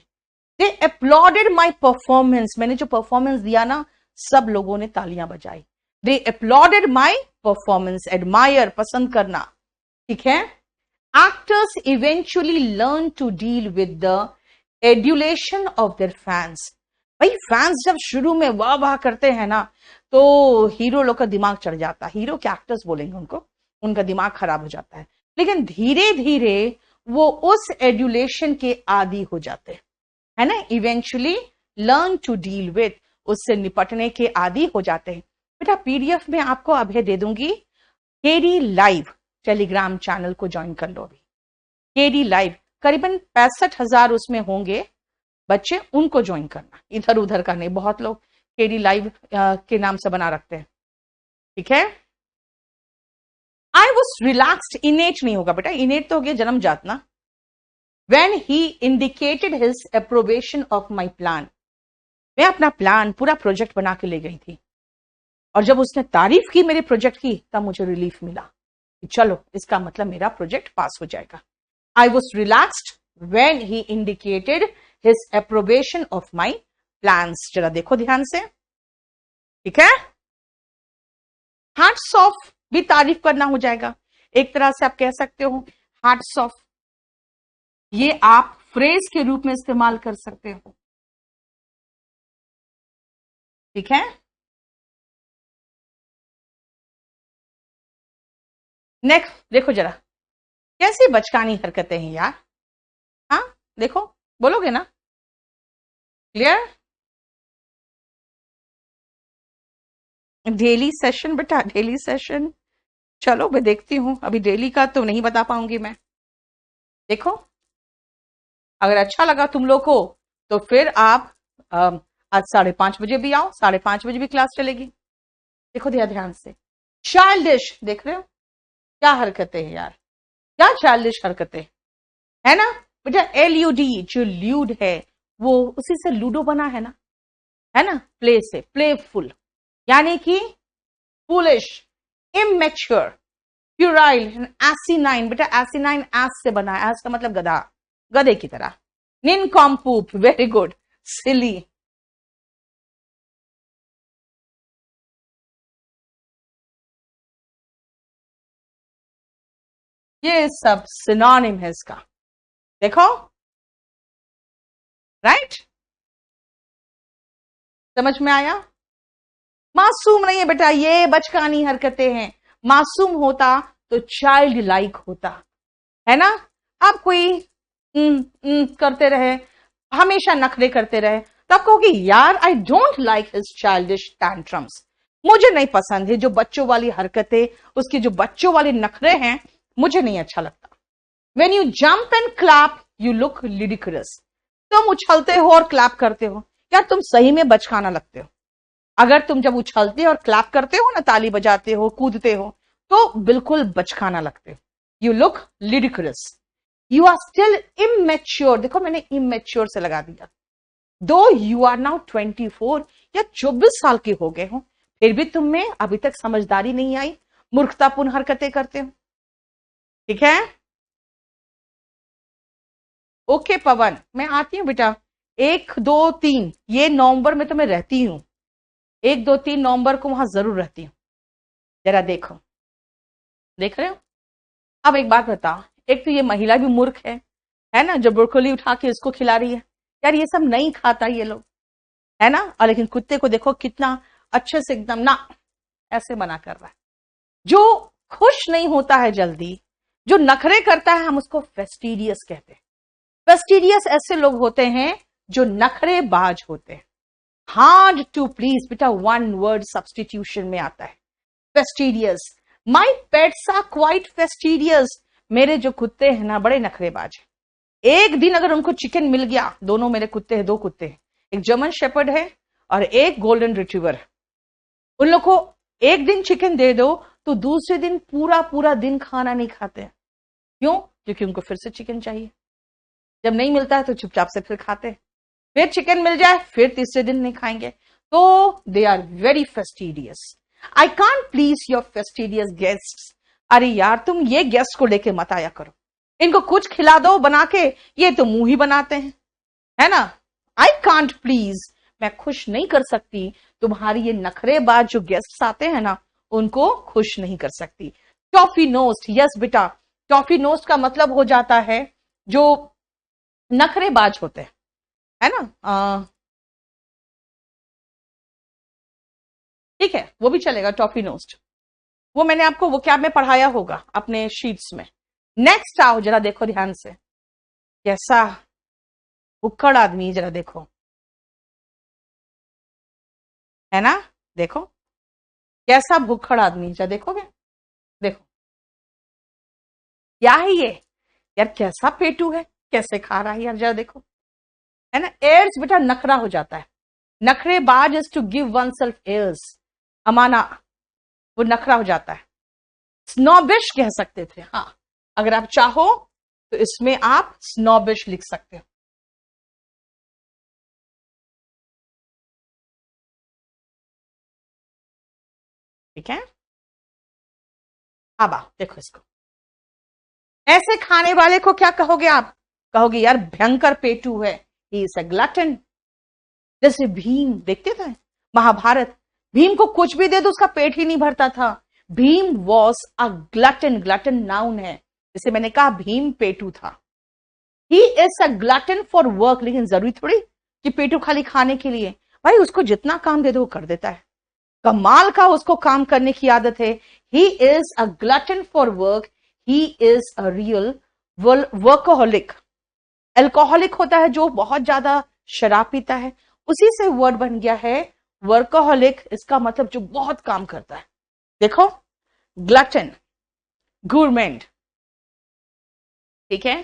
दे अपलॉडेड माई परफॉर्मेंस, मैंने जो परफॉर्मेंस दिया ना, सब लोगों ने तालियां बजाई। They applauded my performance, admire, पसंद करना। ठीक है। Actors eventually learn to deal with the adulation of their fans. भाई फैंस जब शुरू में वाह वाह करते हैं ना, तो हीरो लोग का दिमाग चढ़ जाता है, हीरो के एक्टर्स बोलेंगे उनको, उनका दिमाग खराब हो जाता है। लेकिन धीरे धीरे वो उस एड्यूलेशन के आदी हो जाते हैं, है ना? Eventually learn to deal with, उससे निपटने के आदी हो जाते हैं। बेटा पीडीएफ में आपको अभी दे दूंगी, केडी लाइव टेलीग्राम चैनल को ज्वाइन कर लो अभी। केडी लाइव करीबन 65,000 उसमें होंगे बच्चे, उनको ज्वाइन करना, इधर उधर का नहीं। बहुत लोग केडी लाइव के नाम से बना रखते हैं। ठीक है। आई वॉज रिलैक्स्ड, इनेट नहीं होगा बेटा, इनेट तो हो गया जन्मजात ना। When he indicated his approbation of my plan, मैं अपना प्लान पूरा प्रोजेक्ट बना के ले गई थी, और जब उसने तारीफ की मेरे प्रोजेक्ट की तब मुझे रिलीफ मिला कि चलो इसका मतलब मेरा प्रोजेक्ट पास हो जाएगा। I was relaxed when he indicated his approbation of my plans। जरा देखो ध्यान से, ठीक है। हार्ट्स ऑफ भी तारीफ करना हो जाएगा, एक तरह से आप कह सकते हो हार्ट्स ऑफ, ये आप फ्रेज के रूप में इस्तेमाल कर सकते हो। ठीक है। नेक्स्ट देखो जरा, कैसी बचकानी हरकतें हैं यार। हाँ देखो, बोलोगे ना? क्लियर? डेली सेशन बेटा, डेली सेशन, चलो मैं देखती हूं, अभी डेली का तो नहीं बता पाऊंगी मैं। देखो अगर अच्छा लगा तुम लोग को तो फिर आप आज 5:30 बजे भी आओ, 5:30 बजे भी क्लास चलेगी। देखो दिया ध्यान से, चाइल्डिश देख रहे हो क्या हरकतें हैं यार, क्या चाइल्डिश हरकतें, है ना बेटा? LUD जो ल्यूड है वो उसी से लूडो बना है ना? प्ले से, प्लेफुल, यानी कि फूलिश, इमेच्योर, प्यूराइल, एसिनाइन। बेटा एसिनाइन एस से बना है, एस का मतलब गधा, गधे की तरह। निनकॉम्पूप, वेरी गुड। सिली, ये सब सिनोनिम है इसका, देखो, राइट, समझ में आया? मासूम नहीं है बेटा, ये बचकानी हरकतें हैं। मासूम होता तो चाइल्ड लाइक होता, है ना? आप कोई करते रहे, हमेशा नखरे करते रहे, तो आप कहोगे यार I don't like his childish tantrums, मुझे नहीं पसंद है जो बच्चों वाली हरकतें, उसकी जो बच्चों वाले नखरे हैं, मुझे नहीं अच्छा लगता। When you jump and clap you look ridiculous, तुम उछलते हो और क्लैप करते हो, यार तुम सही में बचकाना लगते हो। अगर तुम जब उछलते और क्लैप करते हो ना, ताली बजाते हो, कूदते हो, तो बिल्कुल बचकाना लगते हो। You look ridiculous, you are still immature, देखो मैंने इमेच्योर से लगा दिया, दो यू आर नाउ 24 या 24 साल के हो गए हो, फिर भी तुम में अभी तक समझदारी नहीं आई, मूर्खतापूर्ण हरकतें करते हो। ठीक है, ओके पवन, मैं आती हूं बेटा। 1, 2, 3 ये नवंबर में तो मैं रहती हूं, 1, 2, 3 नवंबर को वहां जरूर रहती हूं। जरा देखो, देख रहे हो? अब एक बात बता, एक तो ये महिला भी मूर्ख है ना, जो ब्रोकोली उठा के इसको खिला रही है, यार ये सब नहीं खाता ये लोग, है ना? और लेकिन कुत्ते को देखो कितना अच्छे से एकदम ना ऐसे मना कर रहा है। जो खुश नहीं होता है जल्दी, जो नखरे करता है, हम उसको फेस्टिडियस कहते हैं। फेस्टिडियस ऐसे लोग होते हैं जो नखरेबाज होते हैं। हार्ड टू प्लीज बेटा, वन वर्ड सब्सटीट्यूशन में आता है, फेस्टिडियस। माई पेट्स आर क्वाइट फेस्टिडियस, मेरे जो कुत्ते हैं ना बड़े नखरेबाज हैं। एक दिन अगर उनको चिकन मिल गया, दोनों मेरे कुत्ते हैं, 2 कुत्ते हैं, एक जर्मन शेपर्ड है और एक गोल्डन रिट्रीवर है, उन लोग को एक दिन चिकन दे दो तो दूसरे दिन पूरा पूरा दिन खाना नहीं खाते हैं। क्यों? क्योंकि उनको फिर से चिकन चाहिए, जब नहीं मिलता है तो चुपचाप से फिर खाते हैं, फिर चिकन मिल जाए फिर तीसरे दिन नहीं खाएंगे। तो they are very fastidious. I can't please your fastidious guests. अरे यार तुम ये गेस्ट को लेके मत आया करो, इनको कुछ खिला दो बना के, ये तो मुंह ही बनाते हैं, है ना? आई कांट प्लीज, मैं खुश नहीं कर सकती तुम्हारी ये नखरेबाज जो गेस्ट्स आते हैं ना, उनको खुश नहीं कर सकती। टॉफी नोस्ट, यस बेटा, टॉफी नोस्ट का मतलब हो जाता है जो नखरेबाज होते हैं, है ना? ठीक है, वो भी चलेगा, टॉफी नोस्ट, वो मैंने आपको वो क्या में पढ़ाया होगा अपने शीट्स में। नेक्स्ट आओ, जरा देखो ध्यान से, कैसा उक्कड़ आदमी, जरा देखो, है ना? देखो कैसा भुक्खड़ आदमी, जरा देखोगे, देखो क्या है ये, यार कैसा पेटू है, कैसे खा रहा है यार, जरा देखो, है ना? एयर्स बेटा नखरा हो जाता है, नखरेबाज is to give oneself airs, अमाना, वो नखरा हो जाता है। स्नॉबिश कह सकते थे, हाँ, अगर आप चाहो तो इसमें आप स्नॉबिश लिख सकते हो। ठीक है, अब आप देखो इसको, ऐसे खाने वाले को क्या कहोगे आप? कहोगे यार भयंकर पेटू है, ही इज अ ग्लटन। जैसे भीम, देखते थे महाभारत, भीम को कुछ भी दे दो उसका पेट ही नहीं भरता था। Bhim was a glutton, glutton noun है, जैसे मैंने कहा भीम पेटू था। He is a glutton for work, लेकिन जरूरी थोड़ी कि पेटू खाली खाने के लिए, भाई उसको जितना काम दे दो वो कर देता है, कमाल का उसको काम करने की आदत है। He is a glutton for work, he is a real workaholic. Alcoholic होता है जो बहुत ज्यादा शराब पीता है, उसी से वर्ड बन गया है वर्कोहलिक, इसका मतलब जो बहुत काम करता है। देखो, ग्लटन, गूरमेंट, ठीक है,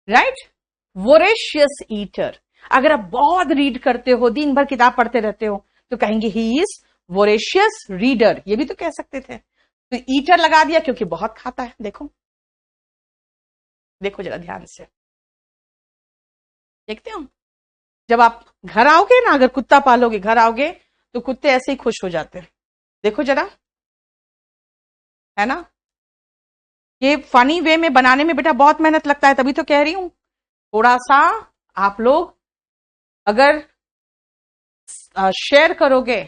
राइट? वोरेशियस ईटर, अगर आप बहुत रीड करते हो, दिन भर किताब पढ़ते रहते हो, तो कहेंगे ही इज वोरेशियस रीडर, ये भी तो कह सकते थे, तो ईटर लगा दिया क्योंकि बहुत खाता है। देखो, देखो जरा ध्यान से, देखते हो? जब आप घर आओगे ना, अगर कुत्ता पालोगे, घर आओगे तो कुत्ते ऐसे ही खुश हो जाते हैं। देखो जरा, है ना? ये फनी वे में बनाने में बेटा बहुत मेहनत लगता है, तभी तो कह रही हूं थोड़ा सा आप लोग अगर शेयर करोगे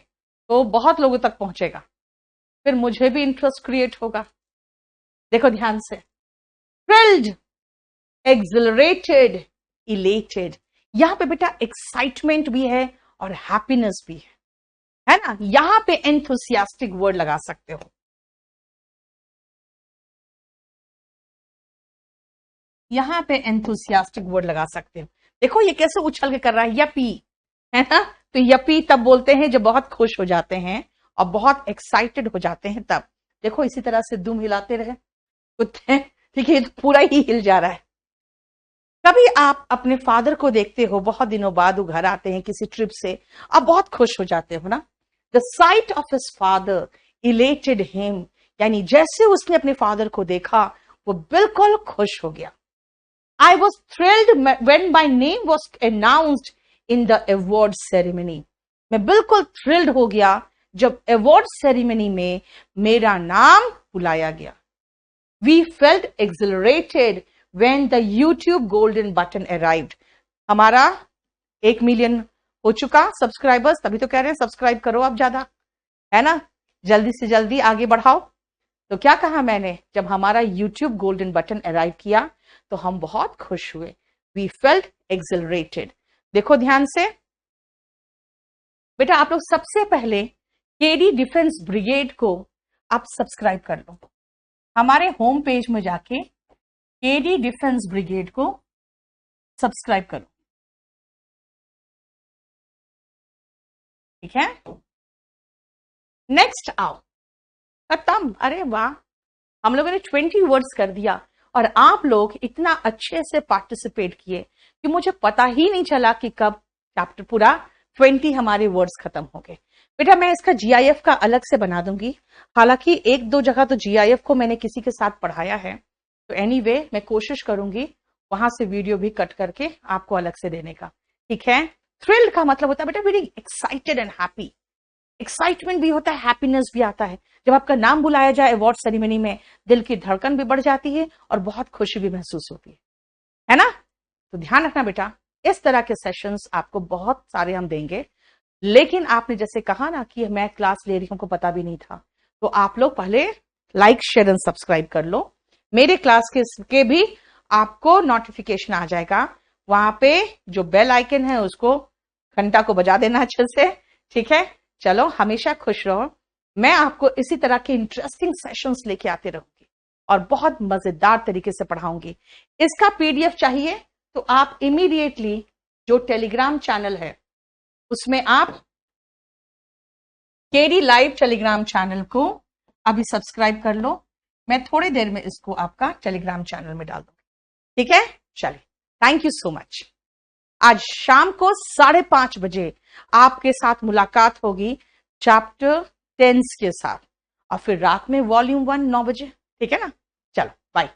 तो बहुत लोगों तक पहुंचेगा। फिर मुझे भी इंटरेस्ट क्रिएट होगा। देखो ध्यान से, थ्रिल्ड, एक्सिलरेटेड, इलेटेड, यहां पे बेटा एक्साइटमेंट भी है और हैप्पीनेस भी है ना। यहां पे एंथुसियास्टिक वर्ड लगा सकते हो। यहां पे एंथुसियास्टिक वर्ड लगा सकते हो। देखो ये कैसे उछल के कर रहा है, यपी, है ना। तो यपी तब बोलते हैं जब बहुत खुश हो जाते हैं और बहुत एक्साइटेड हो जाते हैं तब। देखो इसी तरह से दुम हिलाते रहे कुत्ते, ठीक है, तो पूरा ही हिल जा रहा है। कभी आप अपने फादर को देखते हो, बहुत दिनों बाद वो घर आते हैं किसी ट्रिप से, आप बहुत खुश हो जाते हो ना। The site of his father elated him, यानी जैसे उसने अपने फादर को देखा वो बिल्कुल खुश हो गया। I was thrilled when my name was announced in the award ceremony. मैं बिल्कुल thrilled हो गया जब award ceremony में मेरा नाम बुलाया गया। We felt exhilarated when the YouTube golden button arrived. हमारा 1 मिलियन हो चुका सब्सक्राइबर्स, तभी तो कह रहे हैं सब्सक्राइब करो आप ज्यादा, है ना, जल्दी से जल्दी आगे बढ़ाओ। तो क्या कहा मैंने, जब हमारा YouTube गोल्डन बटन अराइव किया तो हम बहुत खुश हुए। We felt accelerated. देखो ध्यान से बेटा, आप लोग सबसे पहले केडी डिफेंस ब्रिगेड को आप सब्सक्राइब कर लो। हमारे होम पेज में जाके केडी डिफेंस ब्रिगेड को सब्सक्राइब करो, ठीक है। नेक्स्ट आओ, खत्म। अरे वाह, हम लोगों ने 20 वर्ड्स कर दिया और आप लोग इतना अच्छे से पार्टिसिपेट किए कि मुझे पता ही नहीं चला कि कब चैप्टर पूरा 20 हमारे वर्ड्स खत्म हो गए। बेटा मैं इसका जीआईएफ का अलग से बना दूंगी, हालांकि 1-2 जगह तो जीआईएफ को मैंने किसी के साथ पढ़ाया है, तो एनीवे मैं कोशिश करूंगी वहां से वीडियो भी कट करके आपको अलग से देने का, ठीक है। थ्रिल्ड का मतलब होता है बेटा very excited and happy. Excitement भी होता है, हैप्पीनेस भी आता है। जब आपका नाम बुलाया जाए अवार्ड सेरेमनी में, दिल की धड़कन भी बढ़ जाती है और बहुत खुशी भी महसूस होती है ना। तो ध्यान रखना बेटा, इस तरह के सेशंस आपको बहुत सारे हम देंगे, लेकिन आपने जैसे कहा ना कि मैं क्लास ले रही हूं, को पता भी नहीं था, तो आप लोग पहले लाइक शेयर एंड सब्सक्राइब कर लो। मेरे क्लास के भी आपको नोटिफिकेशन आ जाएगा, वहां पे जो बेल आइकन है उसको घंटा को बजा देना अच्छे से, ठीक है। चलो हमेशा खुश रहो, मैं आपको इसी तरह के इंटरेस्टिंग सेशंस लेके आते रहूंगी और बहुत मजेदार तरीके से पढ़ाऊंगी। इसका पीडीएफ चाहिए तो आप इमीडिएटली जो टेलीग्राम चैनल है उसमें आप केडी लाइव टेलीग्राम चैनल को अभी सब्सक्राइब कर लो। मैं थोड़ी देर में इसको आपका टेलीग्राम चैनल में डाल दूंगी, ठीक है। चलिए, थैंक यू सो मच। आज शाम को 5:30 बजे आपके साथ मुलाकात होगी चैप्टर 10 के साथ, और फिर रात में वॉल्यूम 1 9 बजे, ठीक है ना। चलो बाय।